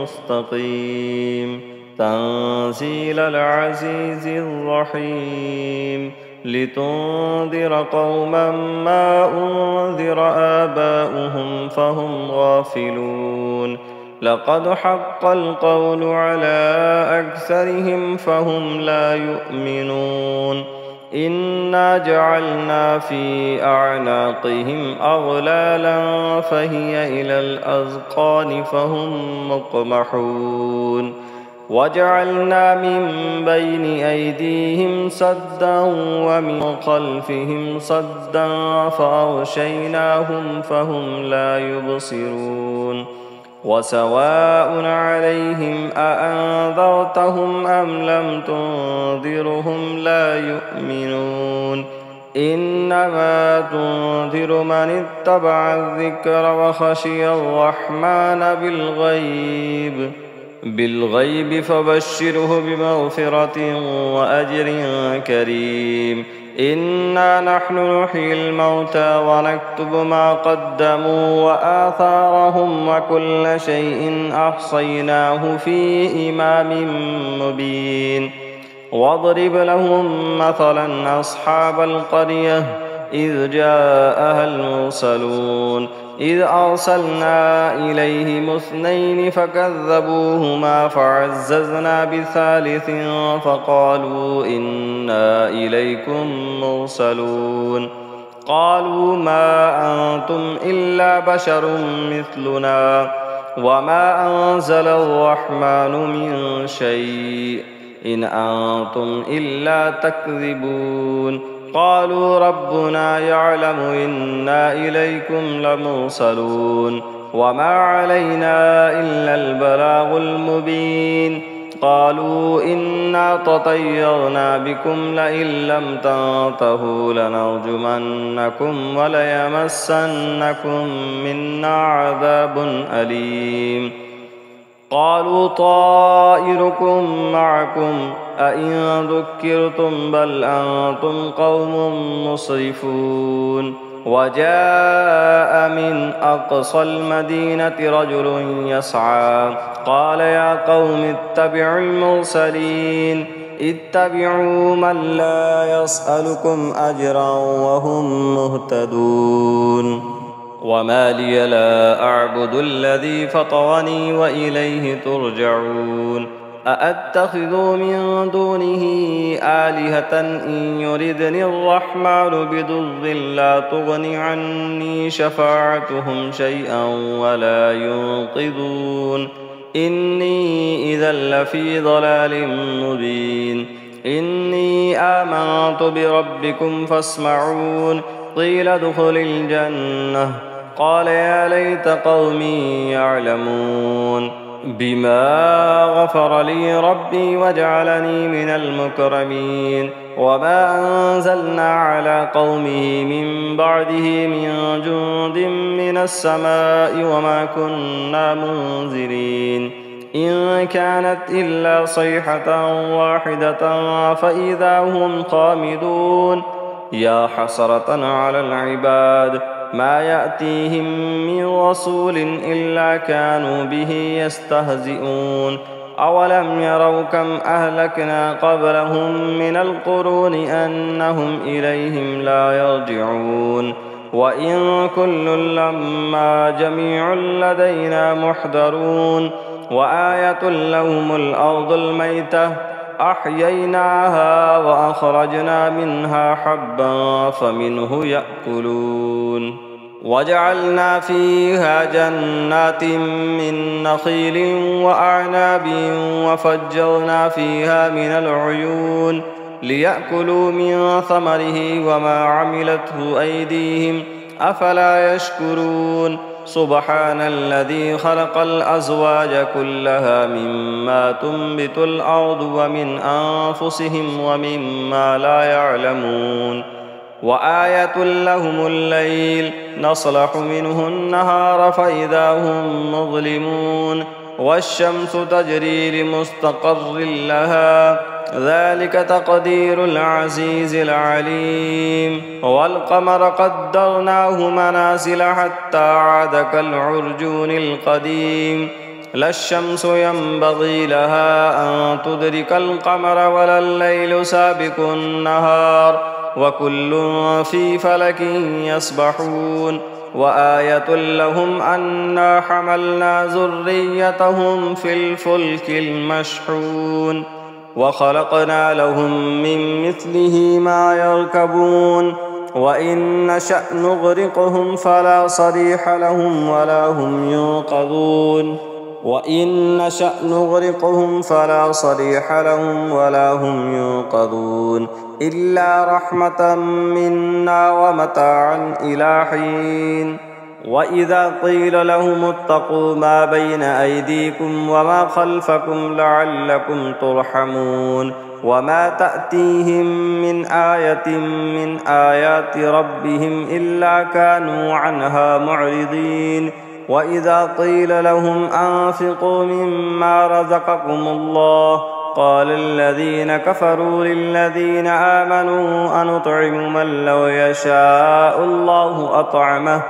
مستقيم تنزيل العزيز الرحيم لتنذر قوما ما أنذر آباؤهم فهم غافلون لقد حق القول على أكثرهم فهم لا يؤمنون إنا جعلنا في أعناقهم أغلالا فهي إلى الأذقان فهم مقمحون وجعلنا من بين أيديهم سدا ومن خلفهم سدا فأغشيناهم فهم لا يبصرون وسواء عليهم أأنذرتهم أم لم تنذرهم لا يؤمنون إنما تنذر من اتبع الذكر وخشي الرحمن بالغيب فبشره بمغفرة وأجر كريم إنا نحن نحيي الموتى ونكتب ما قدموا وآثارهم وكل شيء أحصيناه في إمام مبين واضرب لهم مثلا أصحاب القرية إذ جاءها المرسلون إذ أرسلنا إليهم 2 فكذبوهما فعززنا بثالث فقالوا إنا إليكم مرسلون قالوا ما أنتم إلا بشر مثلنا وما أنزل الرحمن من شيء إن أنتم إلا تكذبون قالوا ربنا يعلم إنا إليكم لمرسلون وما علينا إلا البلاغ المبين قالوا إنا تطيرنا بكم لئن لم تنتهوا لنرجمنكم وليمسنكم منا عذاب أليم قالوا طائركم معكم أئن ذكرتم بل أنتم قوم مسرفون وجاء من أقصى المدينة رجل يسعى قال يا قوم اتبعوا المرسلين اتبعوا من لا يسألكم أجرا وهم مهتدون وما لي لا أعبد الذي فطرني وإليه ترجعون أأتخذ من دونه آلهة إن يردني الرحمن بضر لا تغن عني شفاعتهم شيئا ولا ينقذون إني إذا لفي ضلال مبين إني آمنت بربكم فاسمعون قيل ادخل الجنة قال يا ليت قومي يعلمون بما غفر لي ربي وجعلني من المكرمين وما أنزلنا على قومه من بعده من جند من السماء وما كنا منزلين إن كانت إلا صيحة واحدة فإذا هم خامدون يا حسرة على العباد ما يأتيهم من رسول إلا كانوا به يستهزئون أولم يروا كم أهلكنا قبلهم من القرون أنهم إليهم لا يرجعون وإن كل لما جميع لدينا محضرون وآية لهم الأرض الميتة أحييناها وأخرجنا منها حبا فمنه يأكلون وجعلنا فيها جنات من نخيل وأعناب وفجرنا فيها من العيون ليأكلوا من ثمره وما عملته أيديهم أفلا يشكرون سبحان الذي خلق الأزواج كلها مما تنبت الأرض ومن أنفسهم ومما لا يعلمون وآية لهم الليل نصلح منه النهار فإذا هم مظلمون والشمس تجري لمستقر لها ذلك تقدير العزيز العليم والقمر قدرناه منازل حتى عاد كالعرجون القديم لا الشمس ينبغي لها أن تدرك القمر ولا الليل سابق النهار وكل في فلك يسبحون وآية لهم أنا حملنا ذريتهم في الفلك المشحون وخلقنا لهم من مثله ما يركبون وإن نشأ نغرقهم فلا صريخ لهم ولا هم ينقذون وإن نشأ نغرقهم فلا صريخ لهم ولا هم ينقذون إلا رحمة منا ومتاعا إلى حين وإذا قيل لهم اتقوا ما بين أيديكم وما خلفكم لعلكم ترحمون وما تأتيهم من آية من آيات ربهم إلا كانوا عنها معرضين وإذا قيل لهم أنفقوا مما رزقكم الله قال الذين كفروا للذين آمنوا أنطعم من لو يشاء الله أطعمه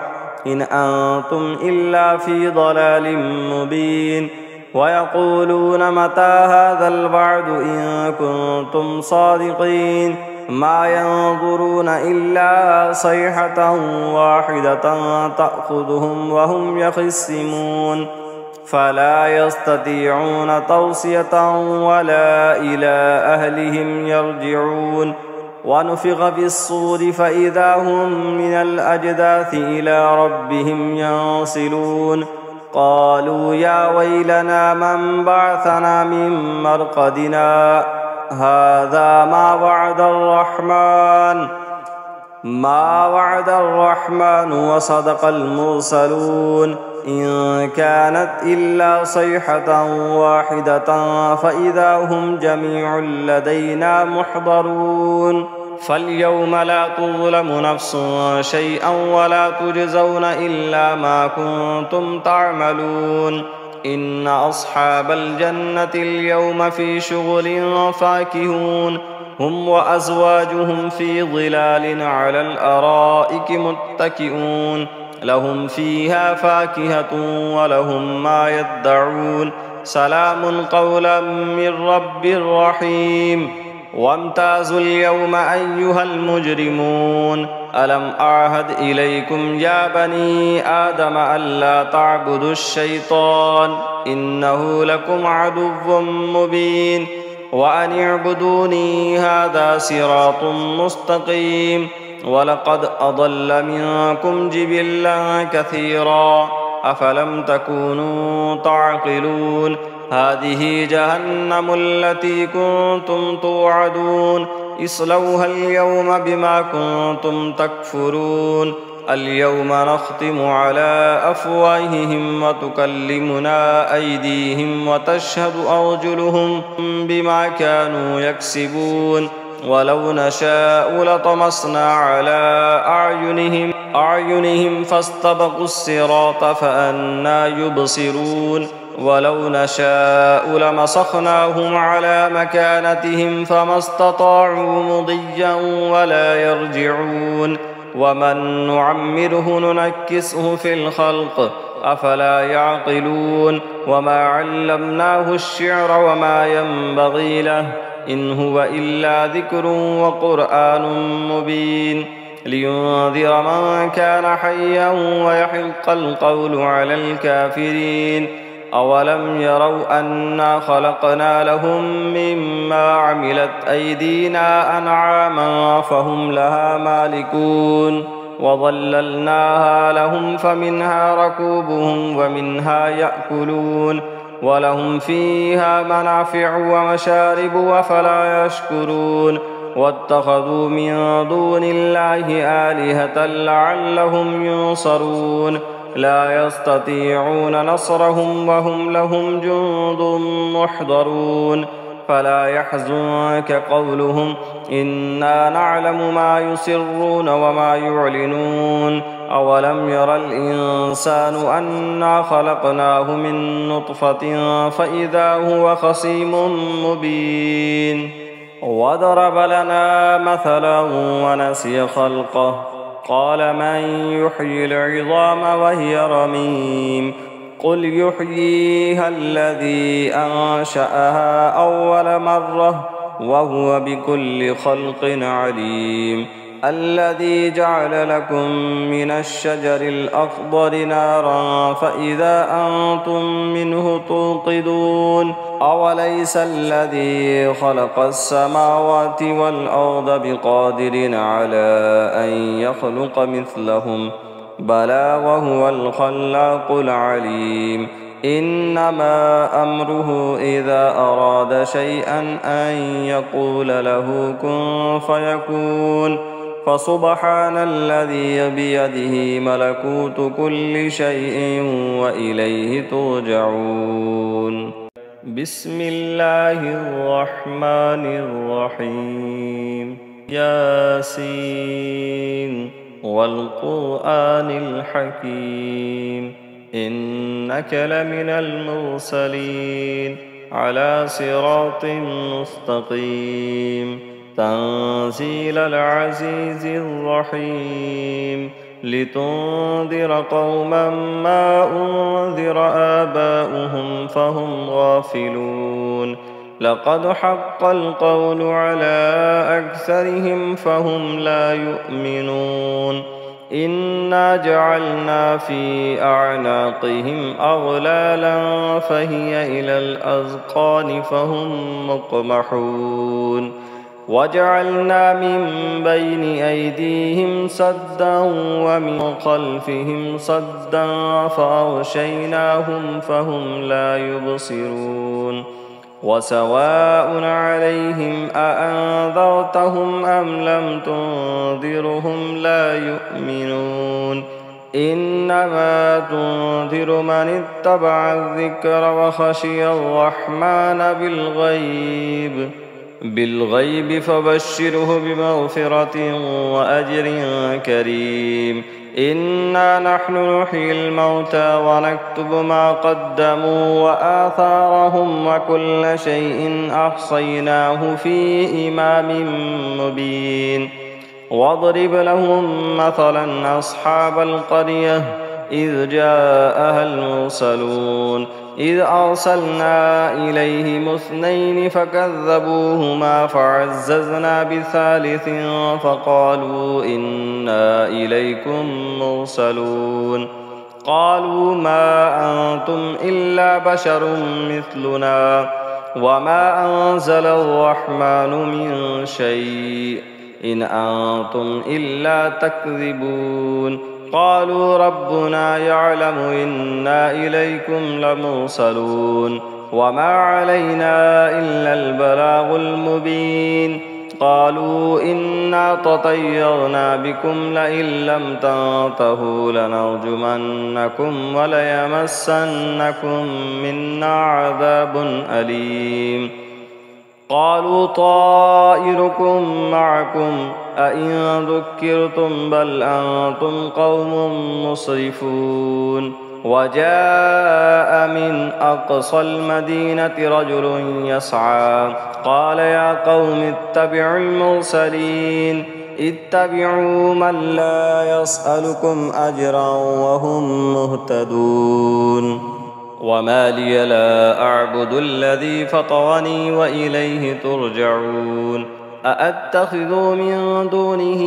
إن أنتم إلا في ضلال مبين ويقولون متى هذا الوعد إن كنتم صادقين ما ينظرون إلا صيحة واحدة تأخذهم وهم يخصمون فلا يستطيعون توصية ولا إلى أهلهم يرجعون ونفخ في الصور فإذا هم من الأجداث إلى ربهم ينسلون قالوا يا ويلنا من بعثنا من مرقدنا هذا ما وعد الرحمن وصدق المرسلون إن كانت إلا صيحة واحدة فإذا هم جميع لدينا محضرون فاليوم لا تظلم نفس شيئا ولا تجزون إلا ما كنتم تعملون إن أصحاب الجنة اليوم في شغل فاكهون هم وأزواجهم في ظلال على الأرائك متكئون لهم فيها فاكهة ولهم ما يدعون سلام قولا من رب رحيم وامتازوا اليوم أيها المجرمون ألم أعهد إليكم يا بني آدم ألا تعبدوا الشيطان إنه لكم عدو مبين وأن اعبدوني هذا صراط مستقيم ولقد أضل منكم جبلا كثيرا أفلم تكونوا تعقلون هذه جهنم التي كنتم توعدون اصلوها اليوم بما كنتم تكفرون اليوم نختم على أفواههم وتكلمنا أيديهم وتشهد أرجلهم بما كانوا يكسبون ولو نشاء لطمسنا على أعينهم فاستبقوا الصراط فأنى يبصرون ولو نشاء لمسخناهم على مكانتهم فما استطاعوا مضيا ولا يرجعون ومن نعمره ننكسه في الخلق أفلا يعقلون وما علمناه الشعر وما ينبغي له إن هو إلا ذكر وقرآن مبين لينذر من كان حيا ويحق القول على الكافرين أولم يروا أنا خلقنا لهم مما عملت أيدينا أنعاما فهم لها مالكون وظللناها لهم فمنها ركوبهم ومنها يأكلون ولهم فيها منافع ومشارب وفلا يشكرون واتخذوا من دون الله آلهة لعلهم ينصرون لا يستطيعون نصرهم وهم لهم جند محضرون فلا يحزنك قولهم إنا نعلم ما يسرون وما يعلنون أولم ير الإنسان أنا خلقناه من نطفة فإذا هو خصيم مبين وضرب لنا مثلا ونسي خلقه قال من يحيي العظام وهي رميم قل يحييها الذي أنشأها أول مرة وهو بكل خلق عليم الذي جعل لكم من الشجر الأخضر نارا فإذا أنتم منه توقدون أوليس الذي خلق السماوات والأرض بقادر على أن يخلق مثلهم بلى وهو الخلاق العليم إنما أمره إذا أراد شيئا أن يقول له كن فيكون فسبحان الذي بيده ملكوت كل شيء وإليه ترجعون بسم الله الرحمن الرحيم ياسين والقرآن الحكيم إنك لمن المرسلين على صراط مستقيم تنزيل العزيز الرحيم لتنذر قوما ما أنذر آباؤهم فهم غافلون لقد حق القول على أكثرهم فهم لا يؤمنون إنا جعلنا في أعناقهم أغلالا فهي إلى الأذقان فهم مقمحون وجعلنا من بين أيديهم سدا ومن خلفهم سدا فأغشيناهم فهم لا يبصرون وسواء عليهم أأنذرتهم أم لم تنذرهم لا يؤمنون إنما تنذر من اتبع الذكر وخشي الرحمن بالغيب فبشره بمغفرة وأجر كريم إنا نحن نحيي الموتى ونكتب ما قدموا وآثارهم وكل شيء أحصيناه في إمام مبين واضرب لهم مثلا أصحاب القرية إذ جاءها المرسلون إذ أرسلنا إليهم اثنين فكذبوهما فعززنا بثالث فقالوا إنا إليكم مرسلون قالوا ما أنتم إلا بشر مثلنا وما أنزل الرحمن من شيء إن أنتم إلا تكذبون قالوا ربنا يعلم إنا إليكم لمرسلون وما علينا إلا البلاغ المبين قالوا إنا تطيرنا بكم لئن لم تنتهوا لنرجمنكم وليمسنكم منا عذاب أليم قالوا طائركم معكم أئن ذكرتم بل أنتم قوم مسرفون وجاء من أقصى المدينة رجل يسعى قال يا قوم اتبعوا المرسلين اتبعوا من لا يسألكم أجرا وهم مهتدون وما لي لا أعبد الذي فطرني وإليه ترجعون أأتخذ من دونه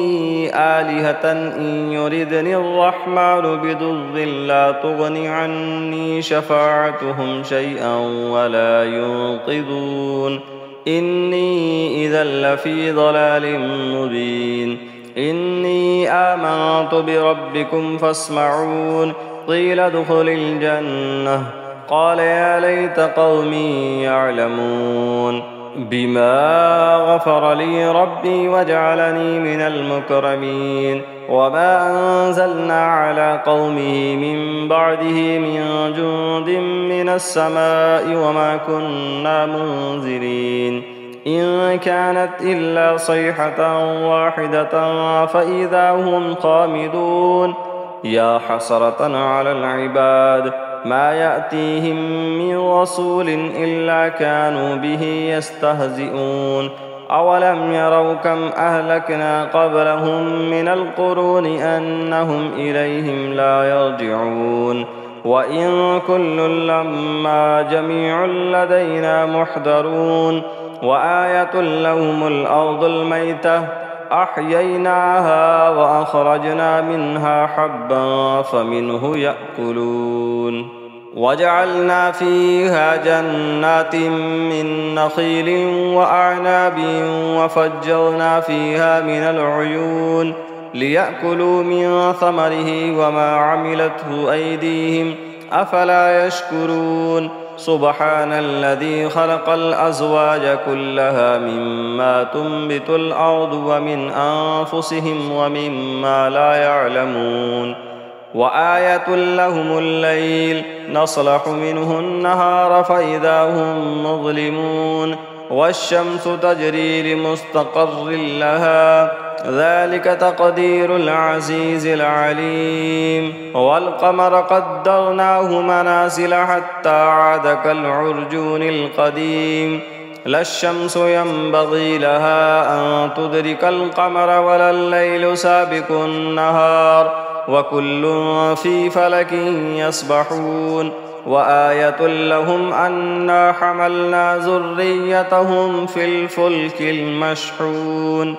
آلهة إن يردني الرحمن بضر لا تغن عني شفاعتهم شيئا ولا ينقذون إني إذا لفي ضلال مبين إني آمنت بربكم فاسمعون قيل ادخل الجنة قال يا ليت قومي يعلمون بما غفر لي ربي وجعلني من المكرمين وما أنزلنا على قومه من بعده من جند من السماء وما كنا منزلين إن كانت إلا صيحة واحدة فإذا هم خامدون يا حسرة على العباد ما يأتيهم من رسول إلا كانوا به يستهزئون أولم يروا كم أهلكنا قبلهم من القرون أنهم إليهم لا يرجعون وإن كل لما جميع لدينا محضرون وآية لهم الأرض الميتة أحييناها وأخرجنا منها حبا فمنه يأكلون وجعلنا فيها جنات من نخيل وأعناب وفجرنا فيها من العيون ليأكلوا من ثمره وما عملته أيديهم أفلا يشكرون سبحان الذي خلق الأزواج كلها مما تنبت الأرض ومن أنفسهم ومما لا يعلمون وآية لهم الليل نصلح منه النهار فإذا هم مظلمون والشمس تجري لمستقر لها ذلك تقدير العزيز العليم والقمر قدرناه منازل حتى عاد كالعرجون القديم لا الشمس ينبغي لها أن تدرك القمر ولا الليل سابق النهار وكل في فلك يسبحون وآية لهم أنا حملنا ذريتهم في الفلك المشحون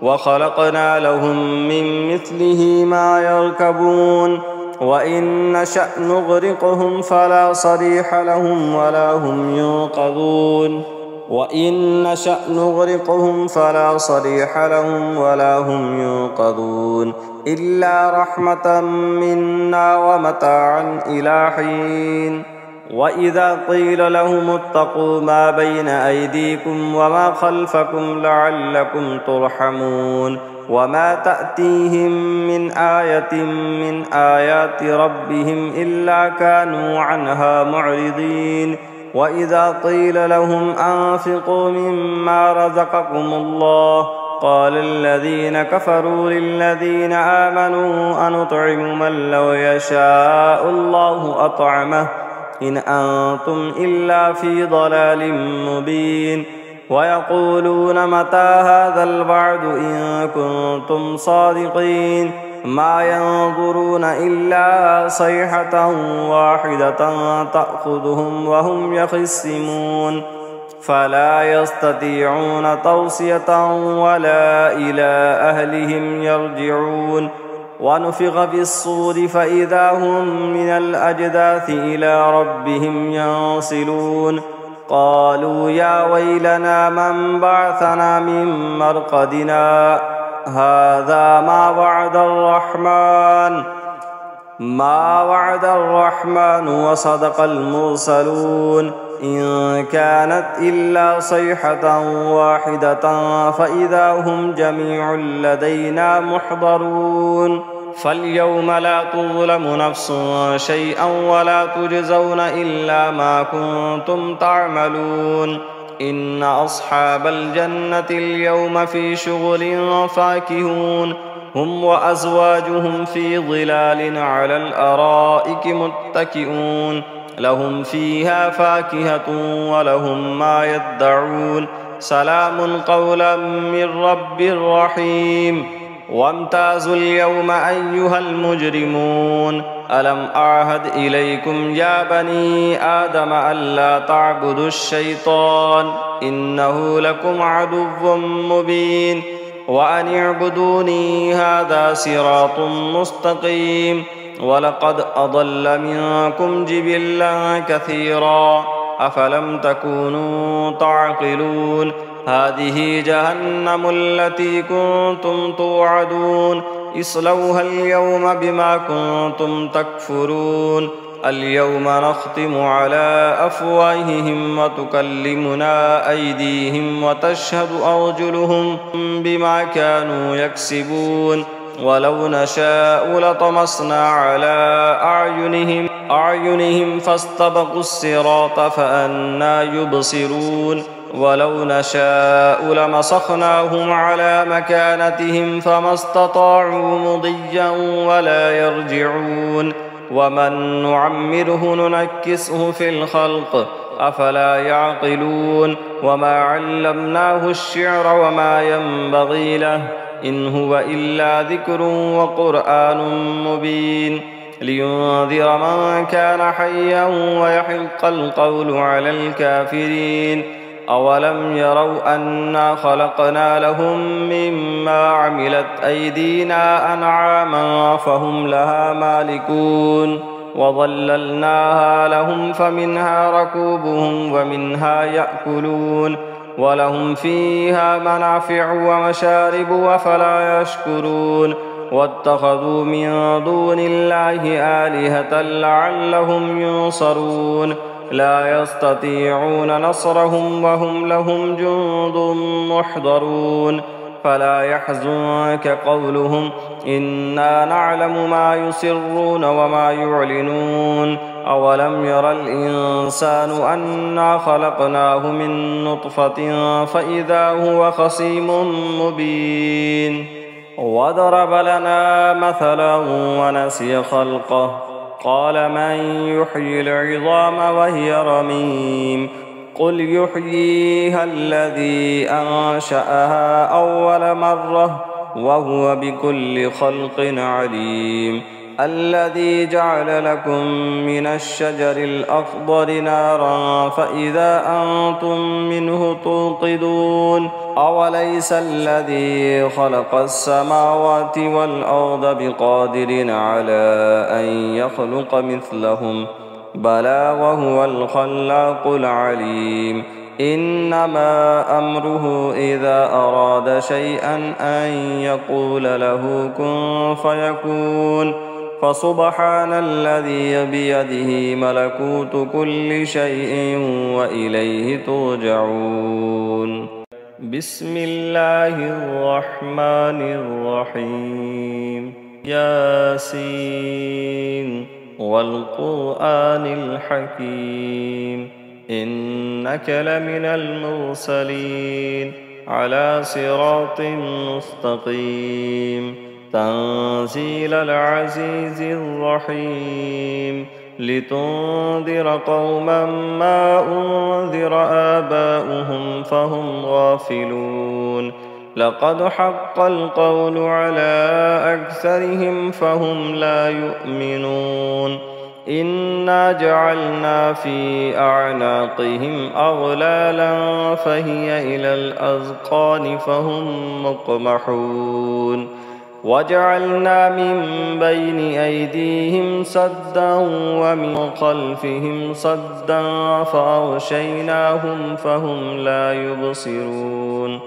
وخلقنا لهم من مثله ما يركبون وإن نشأ نغرقهم فلا صريخ لهم ولا هم ينقذون وإن نشأ نغرقهم فلا صريخ لهم ولا هم ينقذون إلا رحمة منا ومتاعا إلى حين وإذا قيل لهم اتقوا ما بين أيديكم وما خلفكم لعلكم ترحمون وما تأتيهم من آية من آيات ربهم إلا كانوا عنها معرضين وإذا قيل لهم أنفقوا مما رزقكم الله قال الذين كفروا للذين آمنوا أنطعم من لو يشاء الله أطعمه إن أنتم إلا في ضلال مبين ويقولون متى هذا الوعد إن كنتم صادقين ما ينظرون إلا صيحة واحدة تأخذهم وهم يخصمون فلا يستطيعون توصية ولا إلى أهلهم يرجعون ونفخ في الصور فإذا هم من الأجداث إلى ربهم ينصلون قالوا يا ويلنا من بعثنا من مرقدنا هذا ما وعد الرحمن وصدق المرسلون إن كانت إلا صيحة واحدة فإذا هم جميع لدينا محضرون فاليوم لا تظلم نفس شيئا ولا تجزون إلا ما كنتم تعملون إن أصحاب الجنة اليوم في شغل فاكهون هم وأزواجهم في ظلال على الأرائك متكئون لهم فيها فاكهة ولهم ما يدعون سلام قولا من رب رحيم وامتازوا اليوم أيها المجرمون ألم أعهد إليكم يا بني آدم ألا تعبدوا الشيطان إنه لكم عدو مبين وأن اعبدوني هذا صراط مستقيم ولقد أضل منكم جبلا كثيرا أفلم تكونوا تعقلون هذه جهنم التي كنتم توعدون اصلوها اليوم بما كنتم تكفرون اليوم نختم على أفواههم وتكلمنا أيديهم وتشهد أرجلهم بما كانوا يكسبون ولو نشاء لطمسنا على أعينهم فاستبقوا الصراط فأنى يبصرون ولو نشاء لمسخناهم على مكانتهم فما استطاعوا مضيا ولا يرجعون ومن نعمره ننكسه في الخلق أفلا يعقلون وما علمناه الشعر وما ينبغي له إن هو إلا ذكر وقرآن مبين لينذر من كان حيا ويحق القول على الكافرين أولم يروا أنا خلقنا لهم مما عملت أيدينا أنعاما فهم لها مالكون وظللناها لهم فمنها ركوبهم ومنها يأكلون ولهم فيها منافع ومشارب أفلا يشكرون واتخذوا من دون الله آلهة لعلهم ينصرون لا يستطيعون نصرهم وهم لهم جند محضرون فلا يحزنك قولهم إنا نعلم ما يسرون وما يعلنون أولم ير الإنسان أنا خلقناه من نطفة فإذا هو خصيم مبين وضرب لنا مثلا ونسي خلقه قال من يحيي العظام وهي رميم قل يحييها الذي أنشأها أول مرة وهو بكل خلق عليم الذي جعل لكم من الشجر الأخضر نارا فإذا أنتم منه توقدون أوليس الذي خلق السماوات والأرض بقادر على أن يخلق مثلهم بلى وهو الخلاق العليم إنما أمره إذا أراد شيئا أن يقول له كن فيكون فسبحان الذي بيده ملكوت كل شيء وإليه ترجعون بسم الله الرحمن الرحيم ياسين والقرآن الحكيم إنك لمن المرسلين على صراط مستقيم تنزيل العزيز الرحيم لتنذر قوما ما أنذر آباؤهم فهم غافلون لقد حق القول على أكثرهم فهم لا يؤمنون إنا جعلنا في أعناقهم أغلالا فهي إلى الأذقان فهم مقمحون وجعلنا من بين أيديهم سدا ومن خلفهم سدا فأغشيناهم فهم لا يبصرون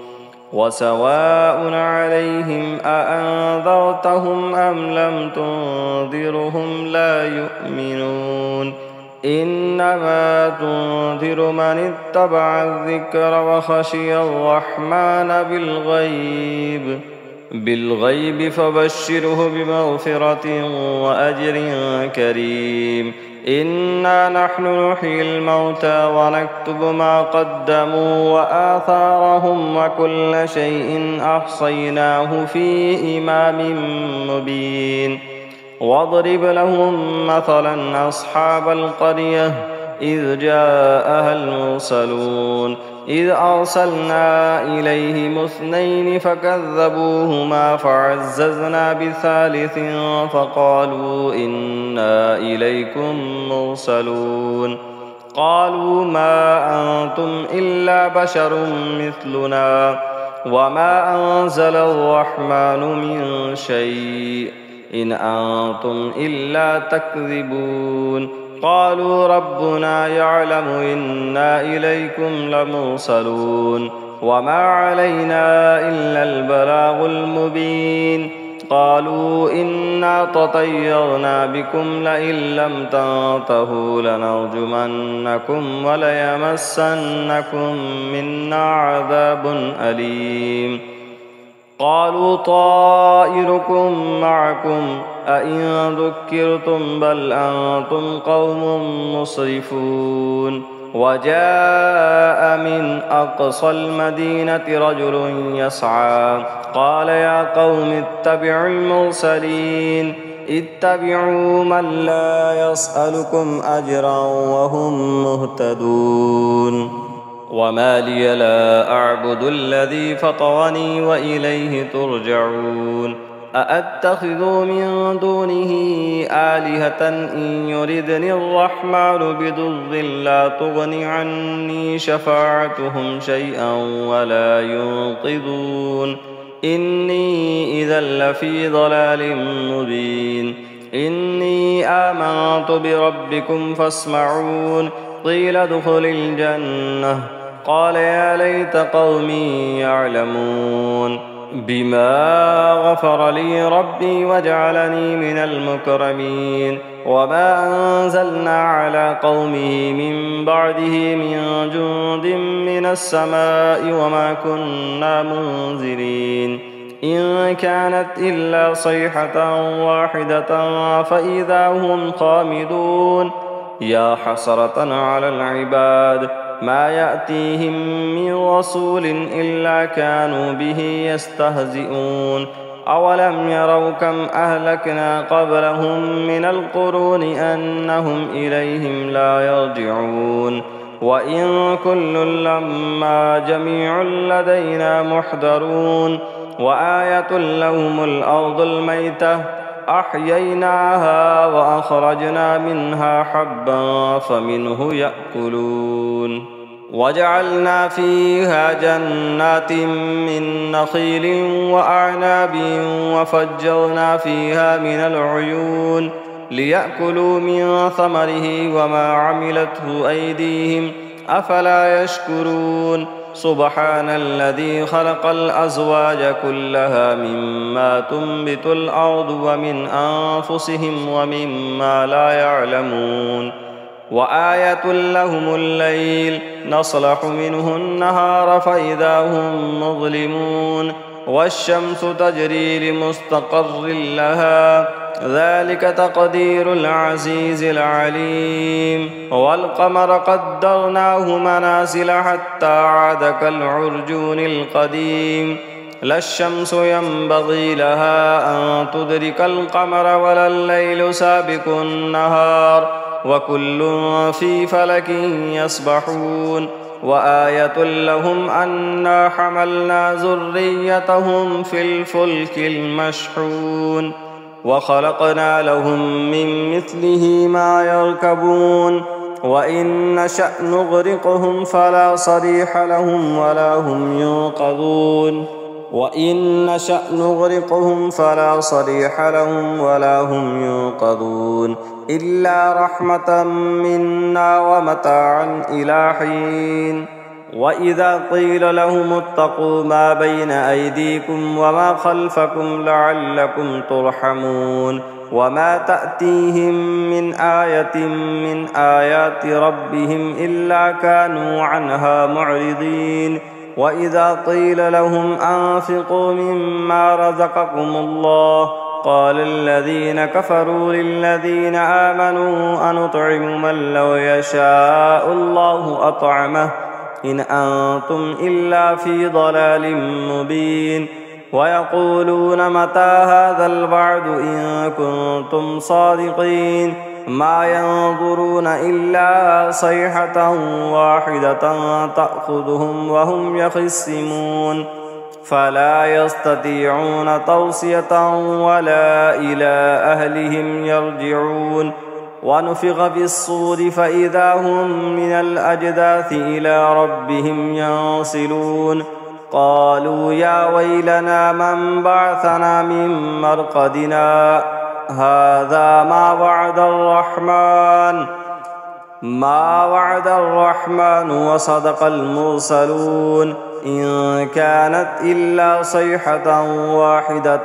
وسواء عليهم أأنذرتهم أم لم تنذرهم لا يؤمنون إنما تنذر من اتبع الذكر وخشي الرحمن بالغيب فبشره بمغفرة وأجر كريم إنا نحن نحيي الموتى ونكتب ما قدموا وآثارهم وكل شيء أحصيناه في إمام مبين واضرب لهم مثلا أصحاب القرية إذ جاءها المرسلون إذ أرسلنا إليهم 2 فكذبوهما فعززنا بثالث فقالوا إنا إليكم مرسلون قالوا ما أنتم إلا بشر مثلنا وما أنزل الرحمن من شيء إن أنتم إلا تكذبون قالوا ربنا يعلم إنا إليكم لمرسلون وما علينا إلا البلاغ المبين قالوا إنا تطيرنا بكم لئن لم تنتهوا لنرجمنكم وليمسنكم منا عذاب أليم قالوا طائركم معكم أئن ذكرتم بل أنتم قوم مسرفون وجاء من أقصى المدينة رجل يسعى قال يا قوم اتبعوا المرسلين اتبعوا من لا يسألكم أجرا وهم مهتدون وما لي لا أعبد الذي فطرني وإليه ترجعون أأتخذ من دونه آلهة إن يردني الرحمن بضر لا تغن عني شفاعتهم شيئا ولا ينقذون إني إذا لفي ضلال مبين إني آمنت بربكم فاسمعون قيل ادخل الجنة قال يا ليت قومي يعلمون بما غفر لي ربي وجعلني من المكرمين وما أنزلنا على قومه من بعده من جند من السماء وما كنا منزلين إن كانت إلا صيحة واحدة فإذا هم خامدون يا حسرة على العباد ما يأتيهم من رسول إلا كانوا به يستهزئون أولم يروا كم أهلكنا قبلهم من القرون أنهم إليهم لا يرجعون وإن كل لما جميع لدينا محضرون وآية لهم الأرض الميتة أحييناها وأخرجنا منها حبا فمنه يأكلون وجعلنا فيها جنات من نخيل وأعناب وفجرنا فيها من العيون ليأكلوا من ثمره وما عملته أيديهم أفلا يشكرون سبحان الذي خلق الأزواج كلها مما تنبت الأرض ومن أنفسهم ومما لا يعلمون وآية لهم الليل نصلح منه النهار فإذا هم مظلمون والشمس تجري لمستقر لها ذلك تقدير العزيز العليم والقمر قدرناه منازل حتى عاد كالعرجون القديم لا الشمس ينبغي لها أن تدرك القمر ولا الليل سابق النهار وكل في فلك يسبحون وآية لهم أنا حملنا ذريتهم في الفلك المشحون وخلقنا لهم من مثله ما يركبون وإن نشأ نغرقهم فلا صريخ لهم ولا هم ينقذون وإن نشأ نغرقهم فلا صريخ لهم ولا هم ينقذون إلا رحمة منا ومتاعا إلى حين وإذا قيل لهم اتقوا ما بين أيديكم وما خلفكم لعلكم ترحمون وما تأتيهم من آية من آيات ربهم إلا كانوا عنها معرضين وإذا قيل لهم أنفقوا مما رزقكم الله قال الذين كفروا للذين آمنوا أنطعم من لو يشاء الله أطعمه إن أنتم إلا في ضلال مبين ويقولون متى هذا الوعد إن كنتم صادقين ما ينظرون إلا صيحة واحدة تأخذهم وهم يخصمون فلا يستطيعون توصية ولا إلى أهلهم يرجعون ونفخ في الصور فإذا هم من الأجداث إلى ربهم ينصلون قالوا يا ويلنا من بعثنا من مرقدنا هذا ما وعد الرحمن ما وعد الرحمن وصدق المرسلون إن كانت إلا صيحة واحدة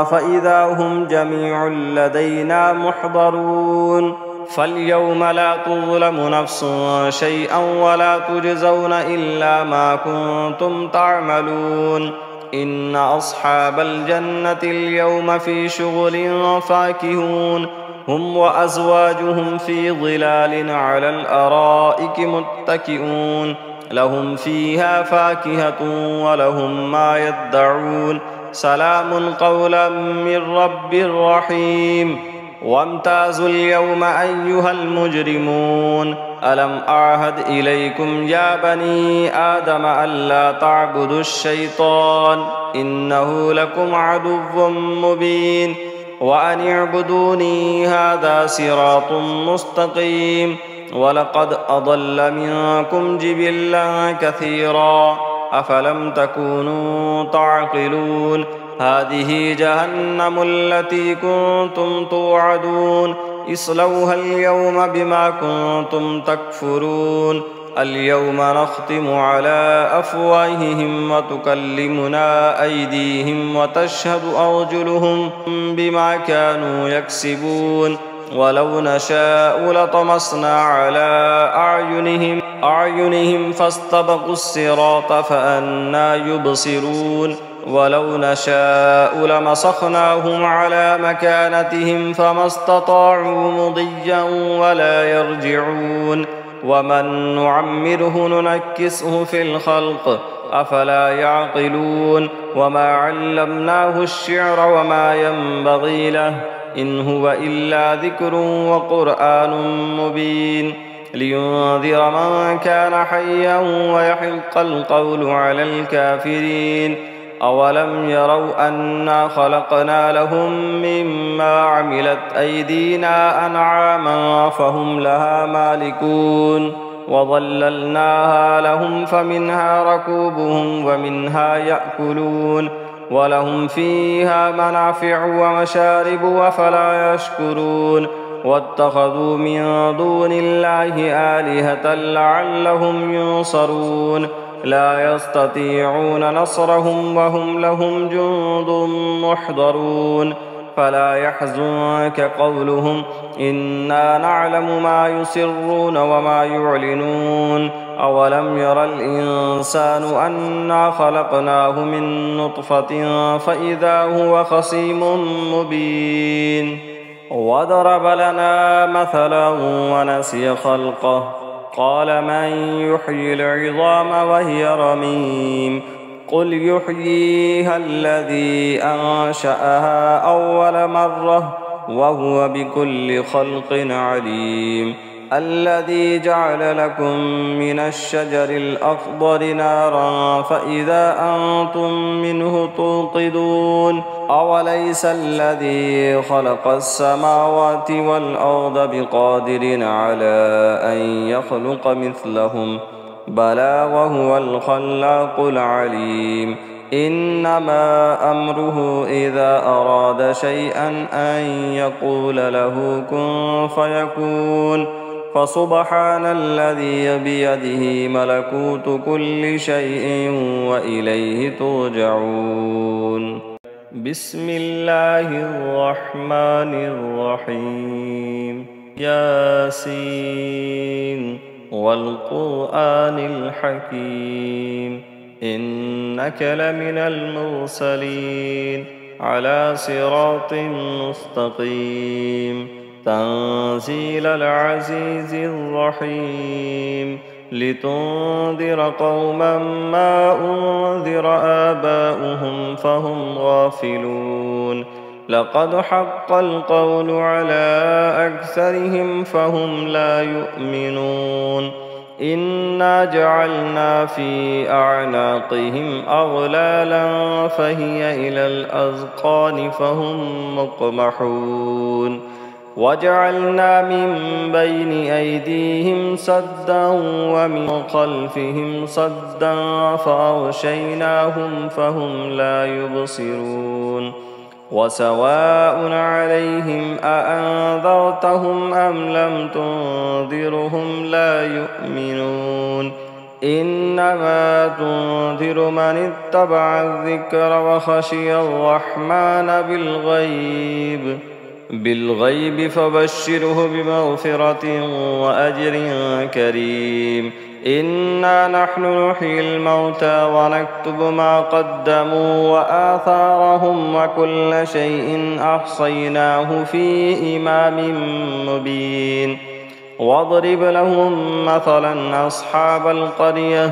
فإذا هم جميع لدينا محضرون فاليوم لا تظلم نفس شيئا ولا تجزون إلا ما كنتم تعملون إن أصحاب الجنة اليوم في شغل فاكهون هم وأزواجهم في ظلال على الأرائك متكئون لهم فيها فاكهة ولهم ما يدعون سلام قولا من رب رحيم وامتازوا اليوم أيها المجرمون ألم أعهد إليكم يا بني آدم ألا تعبدوا الشيطان إنه لكم عدو مبين وأن اعبدوني هذا صراط مستقيم ولقد أضل منكم جبلا كثيرا أفلم تكونوا تعقلون هذه جهنم التي كنتم توعدون اصلوها اليوم بما كنتم تكفرون اليوم نختم على أفواههم وتكلمنا أيديهم وتشهد أرجلهم بما كانوا يكسبون ولو نشاء لطمسنا على أعينهم فاستبقوا الصراط فأنى يبصرون ولو نشاء لمسخناهم على مكانتهم فما استطاعوا مضيا ولا يرجعون ومن نعمره ننكسه في الخلق أفلا يعقلون وما علمناه الشعر وما ينبغي له إن هو إلا ذكر وقرآن مبين لينذر من كان حيا ويحق القول على الكافرين أولم يروا أنا خلقنا لهم مما عملت أيدينا أنعاما فهم لها مالكون وظللناها لهم فمنها ركوبهم ومنها يأكلون ولهم فيها منافع ومشارب وفلا يشكرون واتخذوا من دون الله آلهة لعلهم ينصرون لا يستطيعون نصرهم وهم لهم جند محضرون فلا يحزنك قولهم إنا نعلم ما يسرون وما يعلنون أولم ير الإنسان أنا خلقناه من نطفة فإذا هو خصيم مبين وضرب لنا مثلا ونسي خلقه قال من يحيي العظام وهي رميم قل يحييها الذي أنشأها أول مرة وهو بكل خلق عليم الذي جعل لكم من الشجر الأخضر نارا فإذا أنتم منه توقدون أوليس الذي خلق السماوات والأرض بقادر على أن يخلق مثلهم بلى وهو الخلاق العليم إنما أمره إذا أراد شيئا أن يقول له كن فيكون فسبحان الذي بيده ملكوت كل شيء وإليه ترجعون بسم الله الرحمن الرحيم ياسين والقرآن الحكيم إنك لمن المرسلين على صراط مستقيم تنزيل العزيز الرحيم لتنذر قوما ما أنذر آباؤهم فهم غافلون لقد حق القول على أكثرهم فهم لا يؤمنون إنا جعلنا في أعناقهم أغلالا فهي إلى الأذقان فهم مقمحون وجعلنا من بين أيديهم سدا ومن خلفهم سدا فأغشيناهم فهم لا يبصرون وسواء عليهم أأنذرتهم أم لم تنذرهم لا يؤمنون إنما تنذر من اتبع الذكر وخشي الرحمن بالغيب فبشره بمغفرة وأجر كريم إنا نحن نحيي الموتى ونكتب ما قدموا وآثارهم وكل شيء أحصيناه في إمام مبين واضرب لهم مثلا أصحاب القرية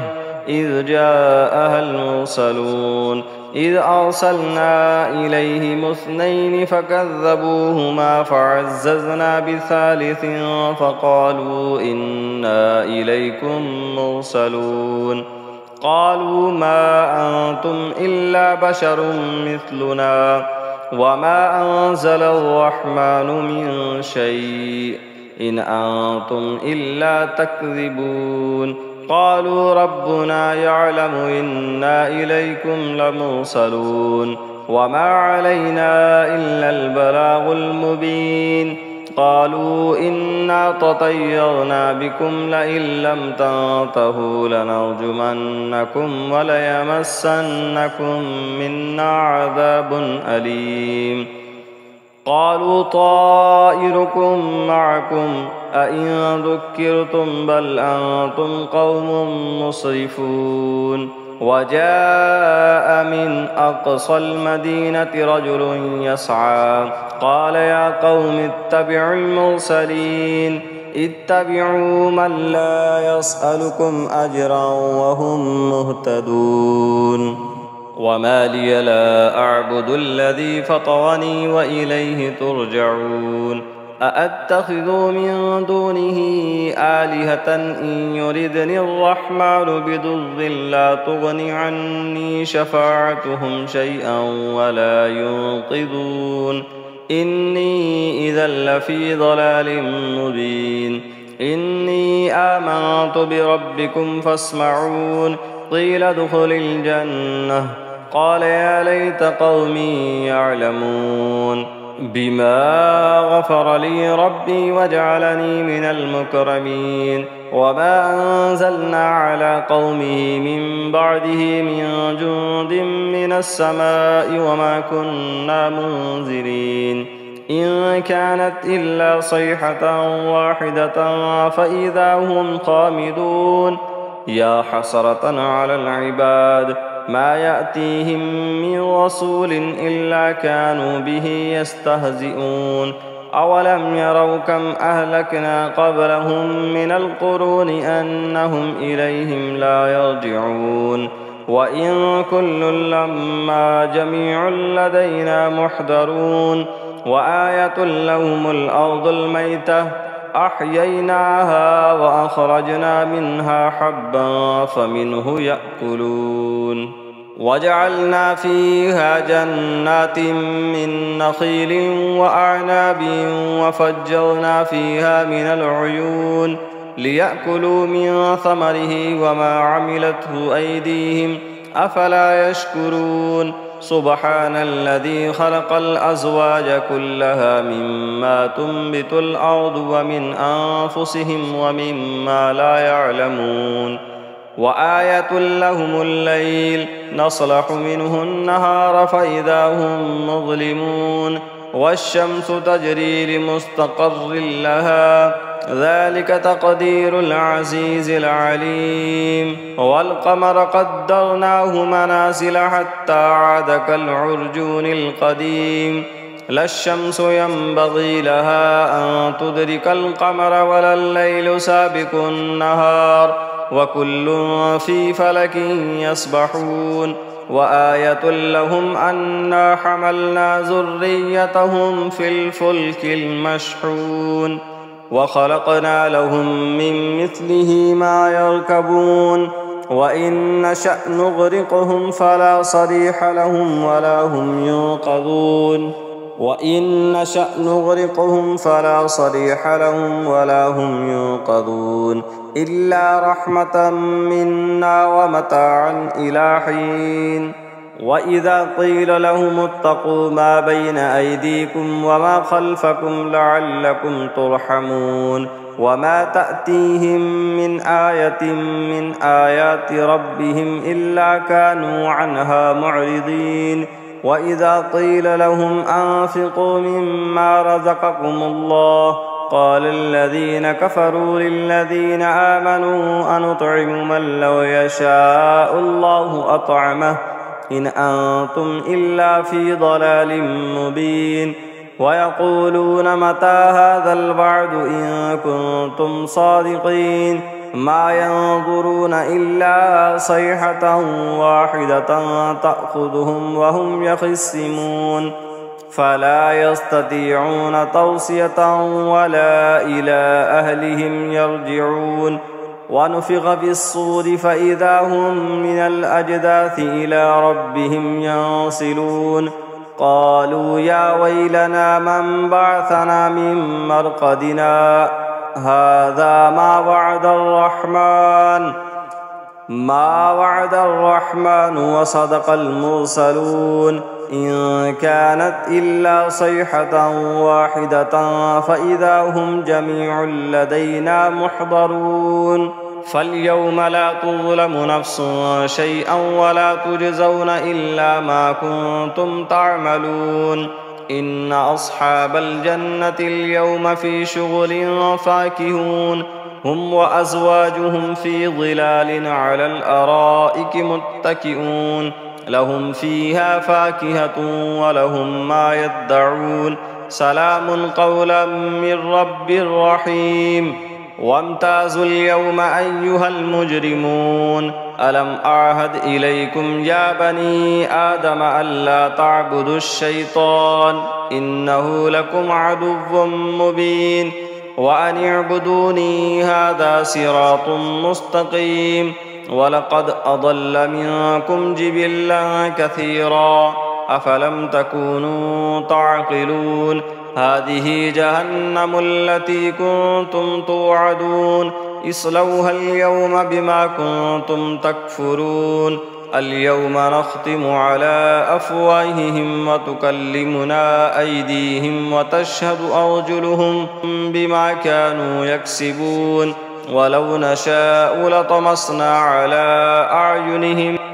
إذ جاءها المرسلون إذ أرسلنا إليهم 2 فكذبوهما فعززنا بثالث فقالوا إنا إليكم مرسلون قالوا ما أنتم إلا بشر مثلنا وما أنزل الرحمن من شيء إن أنتم إلا تكذبون قالوا ربنا يعلم إنا إليكم لمرسلون وما علينا إلا البلاغ المبين قالوا إنا تطيرنا بكم لئن لم تنتهوا لنرجمنكم وليمسنكم منا عذاب أليم قالوا طائركم معكم أئن ذكرتم بل أنتم قوم مسرفون وجاء من أقصى المدينة رجل يسعى قال يا قوم اتبعوا المرسلين اتبعوا من لا يسألكم أجرا وهم مهتدون وما لي لا أعبد الذي فطرني وإليه ترجعون أأتخذ من دونه آلهة إن يردني الرحمن بضر لا تغن عني شفاعتهم شيئا ولا ينقذون إني إذا لفي ضلال مبين إني آمنت بربكم فاسمعون قيل ادخل الجنة قال يا ليت قومي يعلمون بما غفر لي ربي وجعلني من المكرمين وما أنزلنا على قومه من بعده من جند من السماء وما كنا منزلين إن كانت إلا صيحة واحدة فإذا هم خامدون يا حسرة على العباد ما يأتيهم من رسول إلا كانوا به يستهزئون أولم يروا كم أهلكنا قبلهم من القرون أنهم إليهم لا يرجعون وإن كل لما جميع لدينا محضرون وآية لهم الأرض الميتة أحييناها وأخرجنا منها حبا فمنه يأكلون وجعلنا فيها جنات من نخيل وأعناب وفجرنا فيها من العيون ليأكلوا من ثمره وما عملته أيديهم أفلا يشكرون سبحان الذي خلق الأزواج كلها مما تنبت الأرض ومن أنفسهم ومما لا يعلمون وآية لهم الليل نصلح منه النهار فإذا هم مظلمون والشمس تجري لمستقر لها ذلك تقدير العزيز العليم والقمر قدرناه منازل حتى عاد كالعرجون القديم لا الشمس ينبغي لها أن تدرك القمر ولا الليل سابق النهار وكل في فلك يسبحون وآية لهم أنا حملنا ذريتهم في الفلك المشحون وخلقنا لهم من مثله ما يركبون وإن نشأ نغرقهم فلا صريخ لهم ولا هم ينقذون وإن نشأ نغرقهم فلا صريخ لهم ولا هم ينقذون إلا رحمة منا ومتاعا إلى حين وإذا قيل لهم اتقوا ما بين أيديكم وما خلفكم لعلكم ترحمون وما تأتيهم من آية من آيات ربهم إلا كانوا عنها معرضين وإذا قيل لهم أنفقوا مما رزقكم الله قال الذين كفروا للذين آمنوا أنطعم من لو يشاء الله أطعمه إن أنتم إلا في ضلال مبين ويقولون متى هذا الوعد إن كنتم صادقين ما ينظرون إلا صيحة واحدة تأخذهم وهم يخصمون فلا يستطيعون توصية ولا إلى أهلهم يرجعون ونفخ في الصور فإذا هم من الأجداث إلى ربهم ينصلون قالوا يا ويلنا من بعثنا من مرقدنا هذا ما وعد الرحمن وصدق المرسلون إن كانت إلا صيحة واحدة فإذا هم جميع لدينا محضرون فاليوم لا تظلم نفس شيئا ولا تجزون إلا ما كنتم تعملون إن أصحاب الجنة اليوم في شغل فاكهون هم وأزواجهم في ظلال على الأرائك متكئون لهم فيها فاكهة ولهم ما يدعون سلام قولا من رب رحيم وامتازوا اليوم أيها المجرمون ألم أعهد إليكم يا بني آدم ألا تعبدوا الشيطان إنه لكم عدو مبين وأن اعبدوني هذا صراط مستقيم ولقد أضل منكم جبلا كثيرا أفلم تكونوا تعقلون هذه جهنم التي كنتم توعدون اصلوها اليوم بما كنتم تكفرون اليوم نختم على أفواههم وتكلمنا أيديهم وتشهد أرجلهم بما كانوا يكسبون ولو نشاء لطمسنا على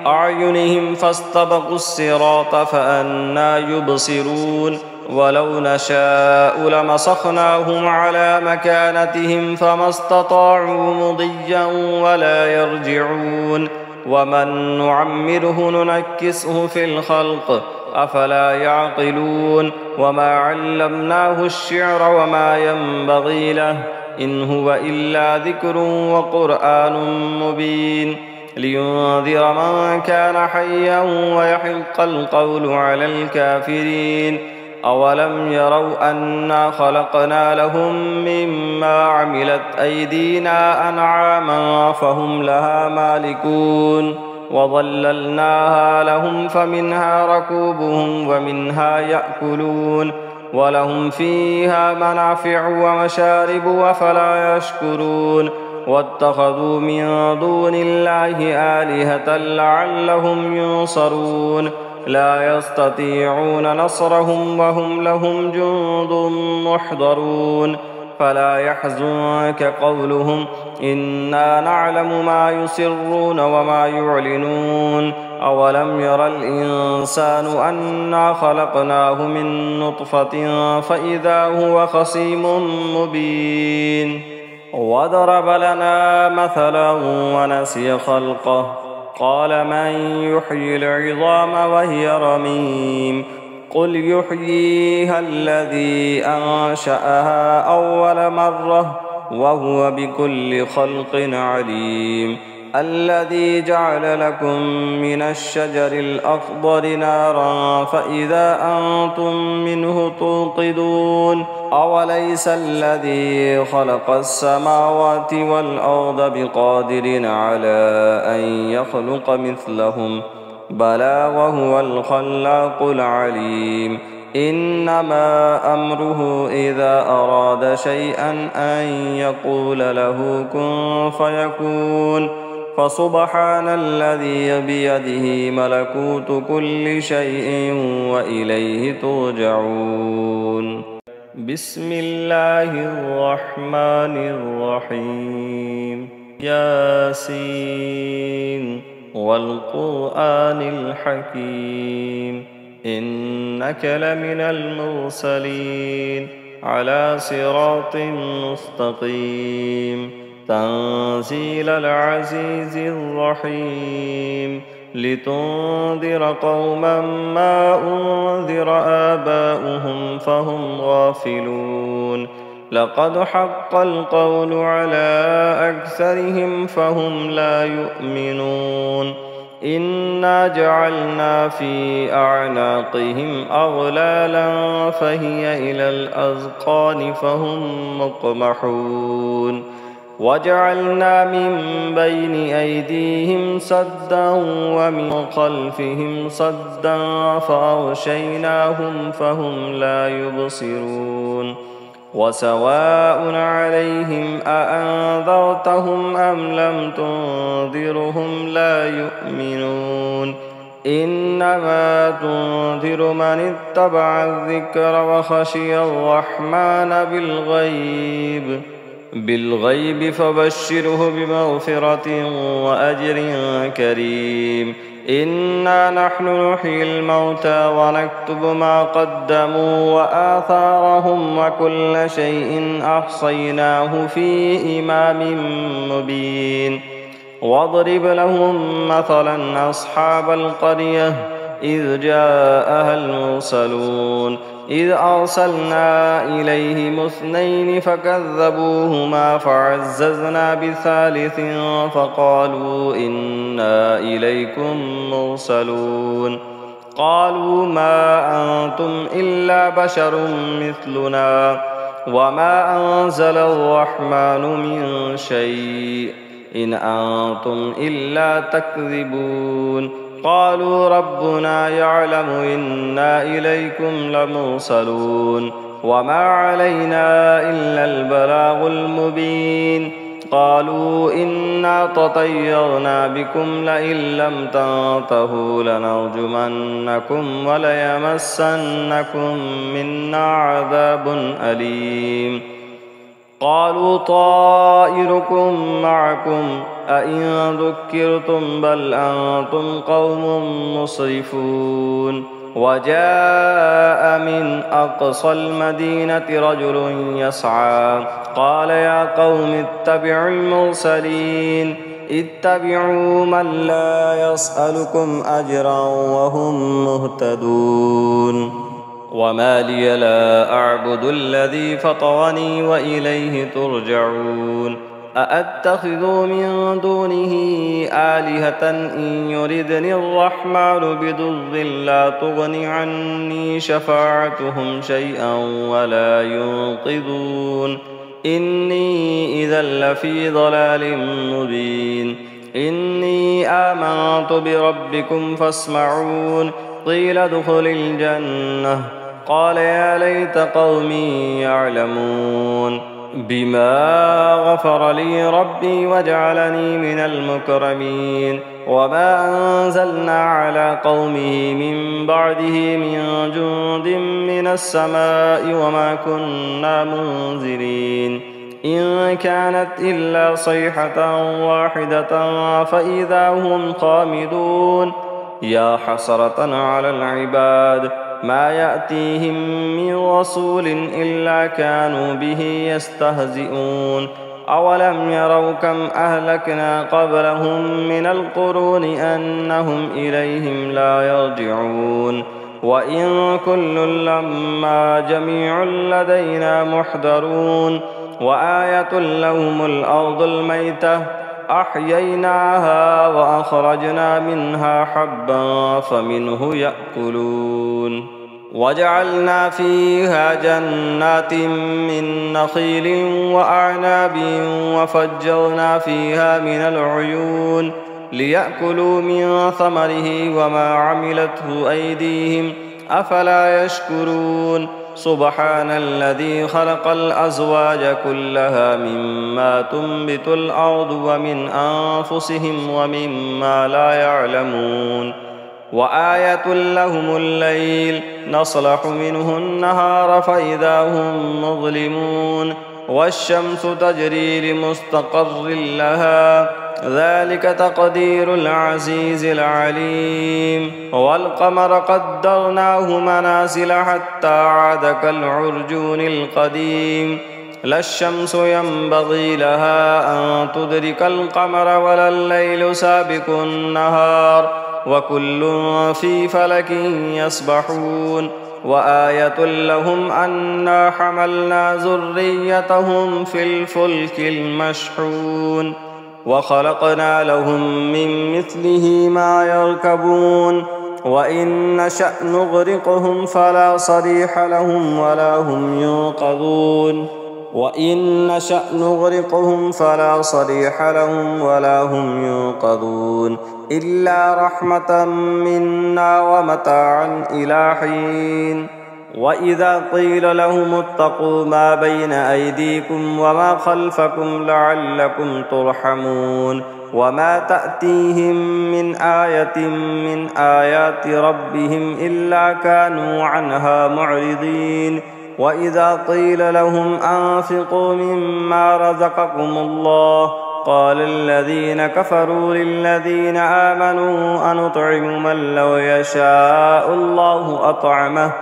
أعينهم فاستبقوا الصراط فأنى يبصرون ولو نشاء لمسخناهم على مكانتهم فما استطاعوا مضيا ولا يرجعون ومن نعمره ننكسه في الخلق أفلا يعقلون وما علمناه الشعر وما ينبغي له إن هو إلا ذكر وقرآن مبين لينذر من كان حيا ويحق القول على الكافرين أولم يروا أنا خلقنا لهم مما عملت أيدينا أنعاما فهم لها مالكون وظللناها لهم فمنها ركوبهم ومنها يأكلون ولهم فيها منافع ومشارب وفلا يشكرون واتخذوا من دون الله آلهة لعلهم ينصرون لا يستطيعون نصرهم وهم لهم جند محضرون فلا يحزنك قولهم إنا نعلم ما يسرون وما يعلنون أولم ير الإنسان أنا خلقناه من نطفة فإذا هو خصيم مبين وضرب لنا مثلا ونسي خلقه قال من يحيي العظام وهي رميم قل يحييها الذي أنشأها أول مرة وهو بكل خلق عليم الذي جعل لكم من الشجر الأخضر نارا فإذا أنتم منه توقدون أوليس الذي خلق السماوات والأرض بقادر على أن يخلق مثلهم بلى وهو الخلاق العليم إنما أمره إذا أراد شيئا أن يقول له كن فيكون فسبحان الذي بيده ملكوت كل شيء وإليه ترجعون. بسم الله الرحمن الرحيم. ياسين والقرآن الحكيم إنك لمن المرسلين على صراط مستقيم تنزيل العزيز الرحيم لتنذر قوما ما أنذر آباؤهم فهم غافلون لقد حق القول على أكثرهم فهم لا يؤمنون إنا جعلنا في أعناقهم أغلالا فهي إلى الأذقان فهم مقمحون وجعلنا من بين أيديهم سدا ومن خلفهم سدا فأغشيناهم فهم لا يبصرون وسواء عليهم أأنذرتهم أم لم تنذرهم لا يؤمنون إنما تنذر من اتبع الذكر وخشي الرحمن بالغيب فبشره بمغفرة وأجر كريم إنا نحن نحيي الموتى ونكتب ما قدموا وآثارهم وكل شيء أحصيناه في إمام مبين واضرب لهم مثلا أصحاب القرية إذ جاءها المرسلون إذ أرسلنا إليهم 2 فكذبوهما فعززنا بثالث فقالوا إنا إليكم مرسلون قالوا ما أنتم إلا بشر مثلنا وما أنزل الرحمن من شيء إن أنتم إلا تكذبون قالوا ربنا يعلم إنا إليكم لمرسلون وما علينا إلا البلاغ المبين قالوا إنا تطيرنا بكم لئن لم تنتهوا لنرجمنكم وليمسنكم منا عذاب أليم قالوا طائركم معكم أئن ذكرتم بل أنتم قوم مسرفون وجاء من أقصى المدينة رجل يسعى قال يا قوم اتبعوا المرسلين اتبعوا من لا يسألكم أجرا وهم مهتدون وما لي لا أعبد الذي فطرني وإليه ترجعون أأتخذ من دونه آلهة إن يردني الرحمن بضر لا تغن عني شفاعتهم شيئا ولا ينقذون إني إذا لفي ضلال مبين إني آمنت بربكم فاسمعون قيل ادخل الجنة قال يا ليت قومي يعلمون بما غفر لي ربي وجعلني من المكرمين وما أنزلنا على قومه من بعده من جند من السماء وما كنا منزلين إن كانت إلا صيحة واحدة فإذا هم خامدون يا حسرة على العباد ما يأتيهم من رسول إلا كانوا به يستهزئون أولم يروا كم أهلكنا قبلهم من القرون أنهم إليهم لا يرجعون وإن كل لما جميع لدينا محضرون وآية لهم الأرض الميتة أحييناها وأخرجنا منها حبا فمنه يأكلون وجعلنا فيها جنات من نخيل وأعناب وفجرنا فيها من العيون ليأكلوا من ثمره وما عملته أيديهم أفلا يشكرون سبحان الذي خلق الأزواج كلها مما تنبت الأرض ومن أنفسهم ومما لا يعلمون وآية لهم الليل نصلح منه النهار فإذا هم مظلمون والشمس تجري لمستقر لها ذلك تقدير العزيز العليم والقمر قدرناه منازل حتى عاد كالعرجون القديم لا الشمس ينبغي لها أن تدرك القمر ولا الليل سابق النهار وكل في فلك يسبحون وآية لهم أنا حملنا ذريتهم في الفلك المشحون وخلقنا لهم من مثله ما يركبون وإن نشأ نغرقهم فلا صريخ لهم ولا هم ينقذون وإن نشأ نغرقهم فلا صريخ لهم ولا هم ينقذون إلا رحمة منا ومتاعا إلى حين وإذا قيل لهم اتقوا ما بين أيديكم وما خلفكم لعلكم ترحمون وما تأتيهم من آية من آيات ربهم إلا كانوا عنها معرضين وإذا قيل لهم أنفقوا مما رزقكم الله قال الذين كفروا للذين آمنوا أنطعم من لو يشاء الله أطعمه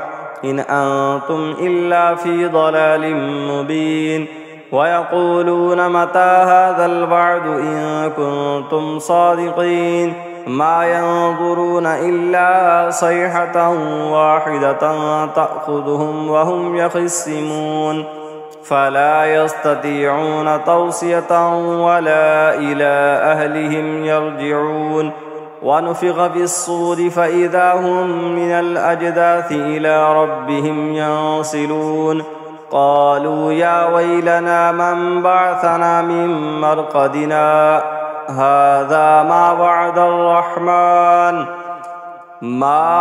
إن أنتم إلا في ضلال مبين ويقولون متى هذا الوعد إن كنتم صادقين ما ينظرون إلا صيحة واحدة تأخذهم وهم يخصمون فلا يستطيعون توصية ولا إلى أهلهم يرجعون ونفخ في الصور فإذا هم من الأجداث إلى ربهم ينصلون قالوا يا ويلنا من بعثنا من مرقدنا هذا ما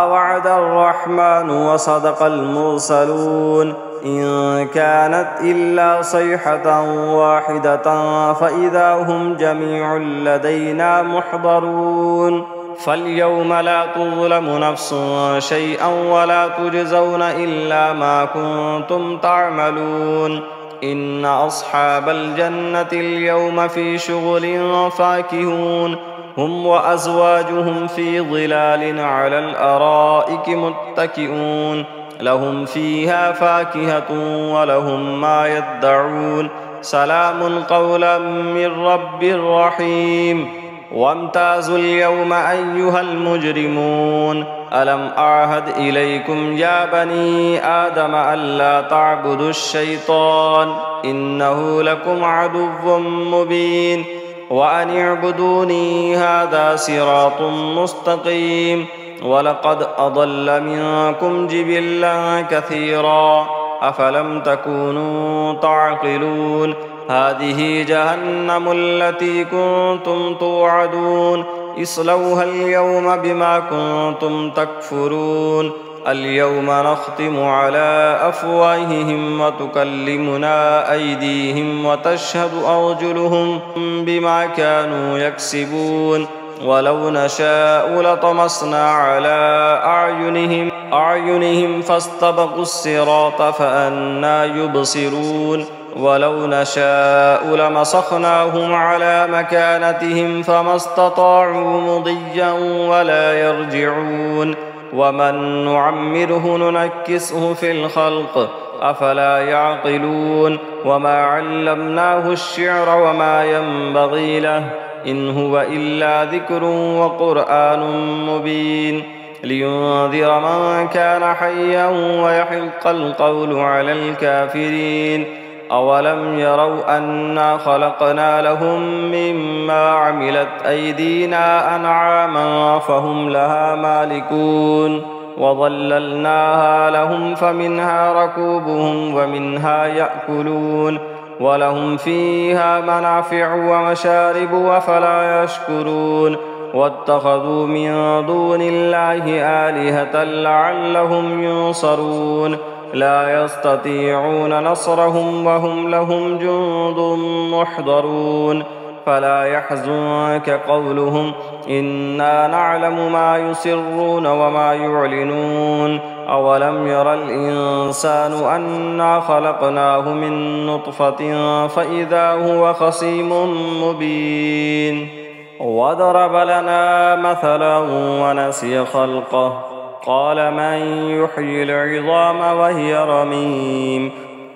وعد الرحمن وصدق المرسلون إن كانت إلا صيحة واحدة فإذا هم جميع لدينا محضرون فاليوم لا تظلم نفس شيئا ولا تجزون إلا ما كنتم تعملون إن أصحاب الجنة اليوم في شغل فاكهون هم وأزواجهم في ظلال على الأرائك متكئون لهم فيها فاكهة ولهم ما يدعون سلام قولا من رب رحيم وامتازوا اليوم أيها المجرمون ألم أعهد إليكم يا بني آدم ألا تعبدوا الشيطان إنه لكم عدو مبين وأن اعبدوني هذا صراط مستقيم ولقد أضل منكم جبلا كثيرا أفلم تكونوا تعقلون هذه جهنم التي كنتم توعدون اصلوها اليوم بما كنتم تكفرون اليوم نختم على أفواههم وتكلمنا أيديهم وتشهد أرجلهم بما كانوا يكسبون ولو نشاء لطمسنا على أعينهم فاستبقوا الصراط فأنى يبصرون ولو نشاء لمسخناهم على مكانتهم فما استطاعوا مضيا ولا يرجعون ومن نعمره ننكسه في الخلق أفلا يعقلون وما علمناه الشعر وما ينبغي له إن هو إلا ذكر وقرآن مبين لينذر من كان حيا ويحق القول على الكافرين أولم يروا أنا خلقنا لهم مما عملت أيدينا أنعاما فهم لها مالكون وظللناها لهم فمنها ركوبهم ومنها يأكلون ولهم فيها منافع ومشارب أفلا يشكرون واتخذوا من دون الله آلهة لعلهم ينصرون لا يستطيعون نصرهم وهم لهم جند محضرون فلا يحزنك قولهم إنا نعلم ما يسرون وما يعلنون أولم ير الإنسان أنا خلقناه من نطفة فإذا هو خصيم مبين وضرب لنا مثلا ونسي خلقه قال من يحيي العظام وهي رميم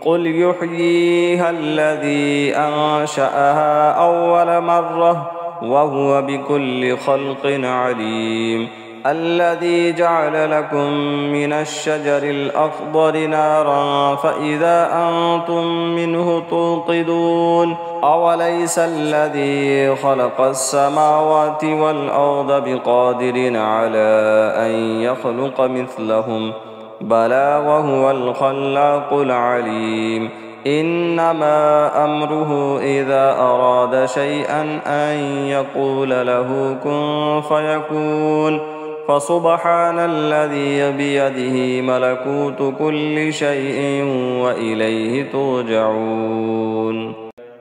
قل يحييها الذي أنشأها أول مرة وهو بكل خلق عليم الذي جعل لكم من الشجر الأخضر نارا فإذا أنتم منه توقدون أوليس الذي خلق السماوات والأرض بقادر على أن يخلق مثلهم بلى وهو الخلاق العليم إنما أمره إذا أراد شيئا أن يقول له كن فيكون فسبحان الذي بيده ملكوت كل شيء وإليه ترجعون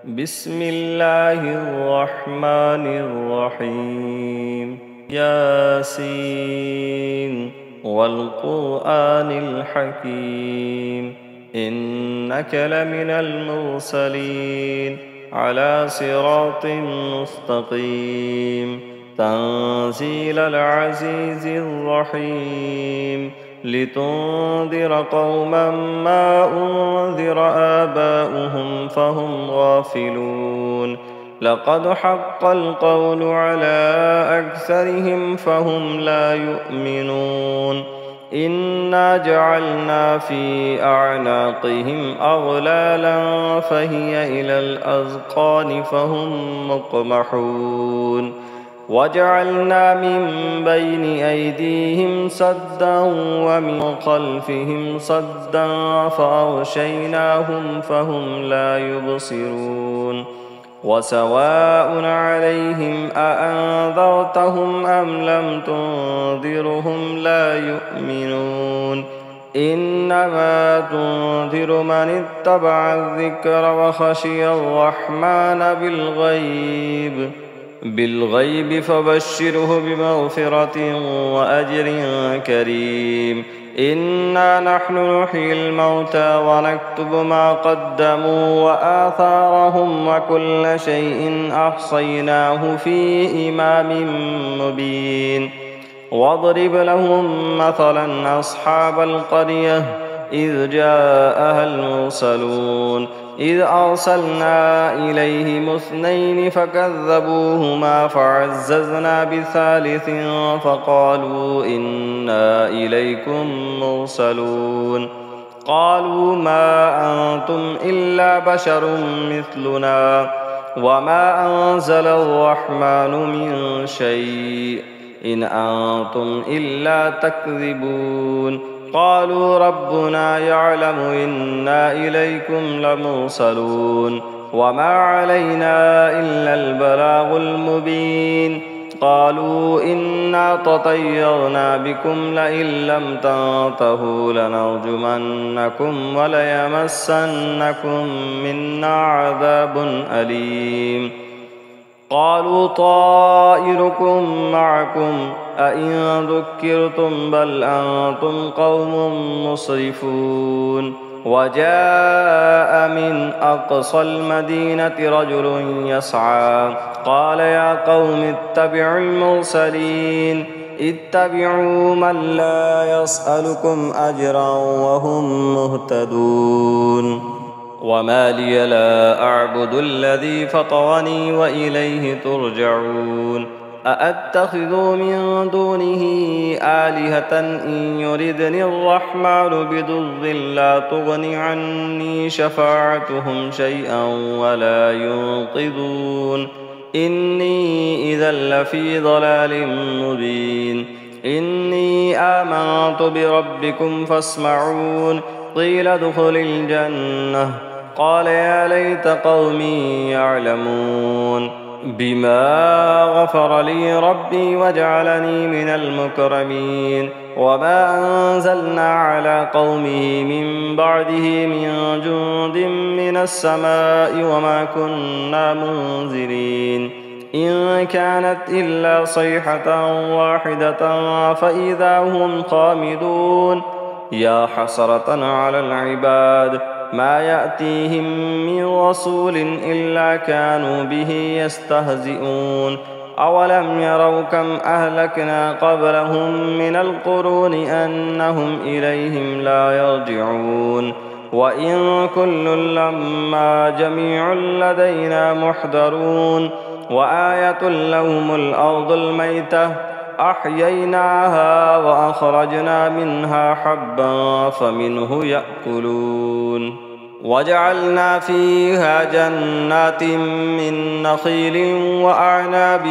بسم الله الرحمن الرحيم ياسين والقرآن الحكيم إنك لمن المرسلين على صراط مستقيم تنزيل العزيز الرحيم لتنذر قوما ما أنذر آباؤهم فهم غافلون لقد حق القول على أكثرهم فهم لا يؤمنون إنا جعلنا في أعناقهم أغلالا فهي إلى الأذقان فهم مقمحون وجعلنا من بين أيديهم سدا ومن خلفهم سدا فأغشيناهم فهم لا يبصرون وسواء عليهم أأنذرتهم أم لم تنذرهم لا يؤمنون إنما تنذر من اتبع الذكر وخشي الرحمن بالغيب فبشره بمغفرة وأجر كريم إنا نحن نحيي الموتى ونكتب ما قدموا وآثارهم وكل شيء أحصيناه في إمام مبين واضرب لهم مثلا أصحاب القرية إذ جاءها المرسلون إذ أرسلنا إليهم 2 فكذبوهما فعززنا بثالث فقالوا إنا إليكم مرسلون قالوا ما أنتم إلا بشر مثلنا وما أنزل الرحمن من شيء إن أنتم إلا تكذبون قالوا ربنا يعلم إنا إليكم لمرسلون وما علينا إلا البلاغ المبين قالوا إنا تطيرنا بكم لئن لم تنتهوا لنرجمنكم وليمسنكم منا عذاب أليم قالوا طائركم معكم أئن ذكرتم بل أنتم قوم مسرفون وجاء من أقصى المدينة رجل يسعى قال يا قوم اتبعوا المرسلين اتبعوا من لا يسألكم أجرا وهم مهتدون وما لي لا أعبد الذي فطرني وإليه ترجعون أأتخذ من دونه آلهة إن يردني الرحمن بضر لا تغن عني شفاعتهم شيئا ولا ينقذون إني إذا لفي ضلال مبين إني آمنت بربكم فاسمعون قيل ادخل الجنة قال يا ليت قومي يعلمون بما غفر لي ربي وجعلني من المكرمين وما أنزلنا على قومه من بعده من جند من السماء وما كنا منزلين إن كانت إلا صيحة واحدة فإذا هم خامدون يا حسرة على العباد ما يأتيهم من رسول إلا كانوا به يستهزئون أولم يروا كم أهلكنا قبلهم من القرون أنهم إليهم لا يرجعون وإن كل لما جميع لدينا محضرون وآية لهم الأرض الميتة أحييناها وأخرجنا منها حبا فمنه يأكلون وجعلنا فيها جنات من نخيل وأعناب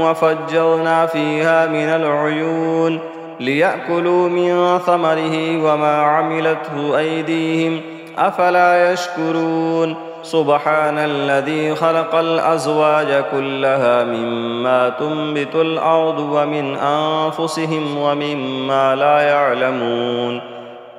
وفجرنا فيها من العيون ليأكلوا من ثمره وما عملته أيديهم أفلا يشكرون سبحان الذي خلق الأزواج كلها مما تنبت الأرض ومن أنفسهم ومما لا يعلمون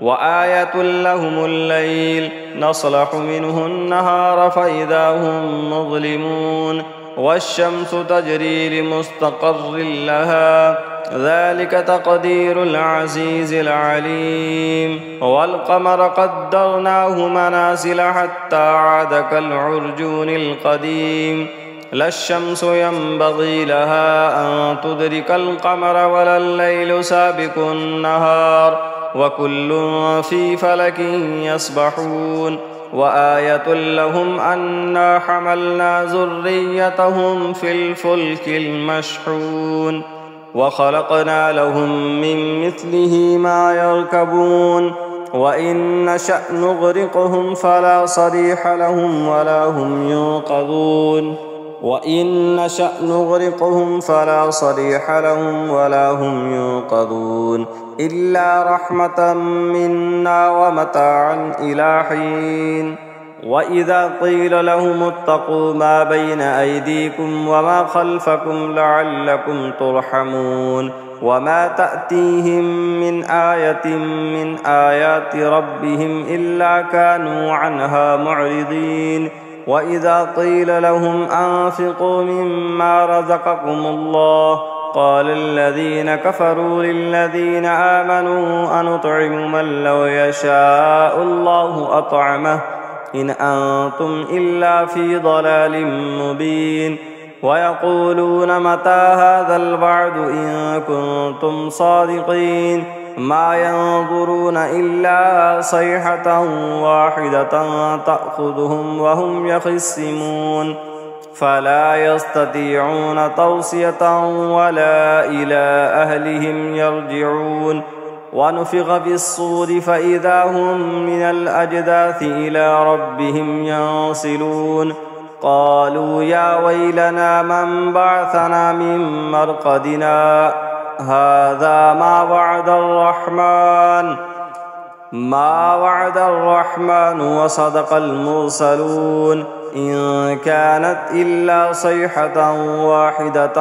وآية لهم الليل نصلح منه النهار فإذا هم مظلمون والشمس تجري لمستقر لها ذلك تقدير العزيز العليم والقمر قدرناه منازل حتى عاد كالعرجون القديم لا الشمس ينبغي لها أن تدرك القمر ولا الليل سابق النهار وكل في فلك يسبحون وآية لهم أنا حملنا ذريتهم في الفلك المشحون وخلقنا لهم من مثله ما يركبون وإن نشأ نغرقهم فلا صريخ لهم ولا هم ينقذون وإن نشأ نغرقهم فلا صريخ لهم ولا هم ينقذون إلا رحمة منا ومتاعا إلى حين وإذا قيل لهم اتقوا ما بين أيديكم وما خلفكم لعلكم ترحمون وما تأتيهم من آية من آيات ربهم إلا كانوا عنها معرضين وإذا قيل لهم أنفقوا مما رزقكم الله قال الذين كفروا للذين آمنوا أنطعم من لو يشاء الله أطعمه إن أنتم إلا في ضلال مبين ويقولون متى هذا الوعد إن كنتم صادقين ما ينظرون إلا صيحة واحدة تأخذهم وهم يخصمون فلا يستطيعون توصية ولا إلى أهلهم يرجعون ونفخ في الصور فإذا هم من الأجداث إلى ربهم ينصلون قالوا يا ويلنا من بعثنا من مرقدنا هذا ما وعد الرحمن وصدق المرسلون إن كانت إلا صيحة واحدة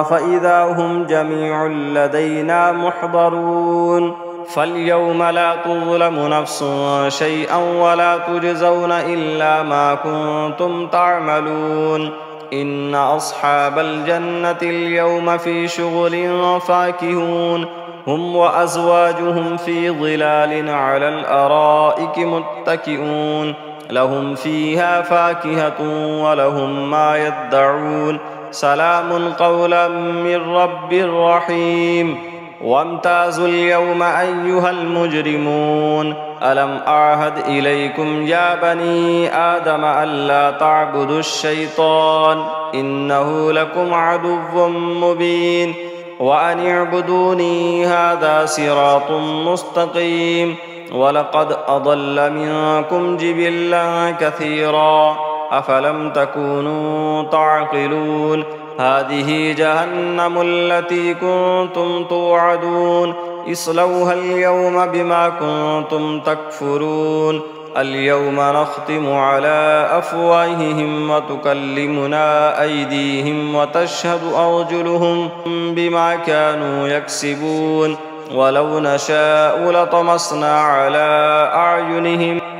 فإذا هم جميع لدينا محضرون فاليوم لا تظلم نفس شيئا ولا تجزون إلا ما كنتم تعملون إن أصحاب الجنة اليوم في شغل فاكهون هم وأزواجهم في ظلال على الأرائك متكئون لهم فيها فاكهة ولهم ما يدعون سلام قولا من رب رحيم وامتازوا اليوم أيها المجرمون ألم أعهد إليكم يا بني آدم ألا تعبدوا الشيطان إنه لكم عدو مبين وأن اعبدوني هذا صراط مستقيم ولقد أضل منكم جبلا كثيرا أفلم تكونوا تعقلون هذه جهنم التي كنتم توعدون اصلوها اليوم بما كنتم تكفرون اليوم نختم على أفواههم وتكلمنا أيديهم وتشهد أرجلهم بما كانوا يكسبون ولو نشاء لطمسنا على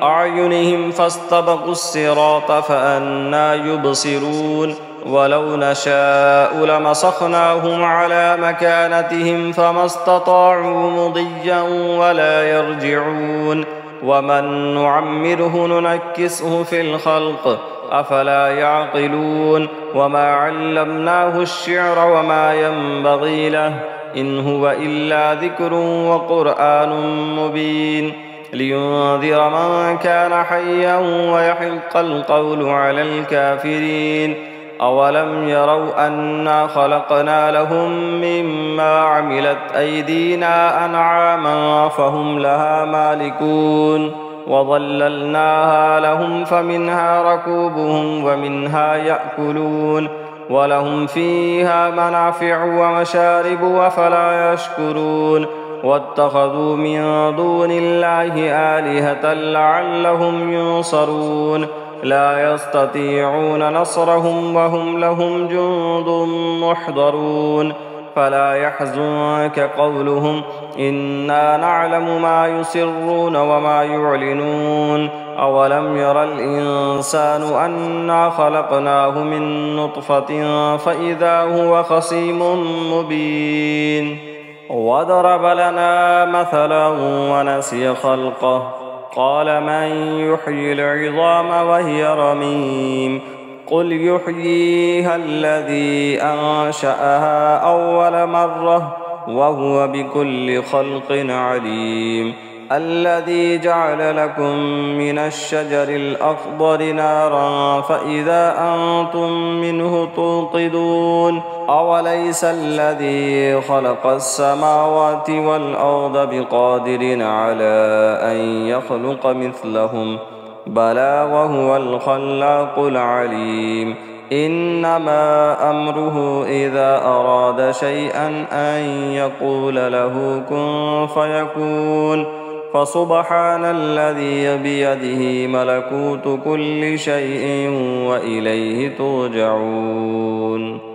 أعينهم فاستبقوا الصراط فأنى يبصرون ولو نشاء لمسخناهم على مكانتهم فما استطاعوا مضيا ولا يرجعون ومن نعمره ننكسه في الخلق أفلا يعقلون وما علمناه الشعر وما ينبغي له إن هو إلا ذكر وقرآن مبين لينذر من كان حيا ويحق القول على الكافرين أولم يروا أنا خلقنا لهم مما عملت أيدينا أنعاما فهم لها مالكون وظللناها لهم فمنها ركوبهم ومنها يأكلون ولهم فيها منافع ومشارب وفلا يشكرون واتخذوا من دون الله آلهة لعلهم ينصرون لا يستطيعون نصرهم وهم لهم جند محضرون فلا يحزنك قولهم إنا نعلم ما يسرون وما يعلنون أولم ير الإنسان أنا خلقناه من نطفة فإذا هو خصيم مبين وضرب لنا مثلا ونسي خلقه قال من يحيي العظام وهي رميم قل يحييها الذي أنشأها أول مرة وهو بكل خلق عليم الذي جعل لكم من الشجر الأخضر نارا فإذا أنتم منه توقدون أوليس الذي خلق السماوات والأرض بقادر على أن يخلق مثلهم بلى وهو الخلاق العليم إنما أمره إذا أراد شيئا أن يقول له كن فيكون فسبحان الذي بيده ملكوت كل شيء وإليه ترجعون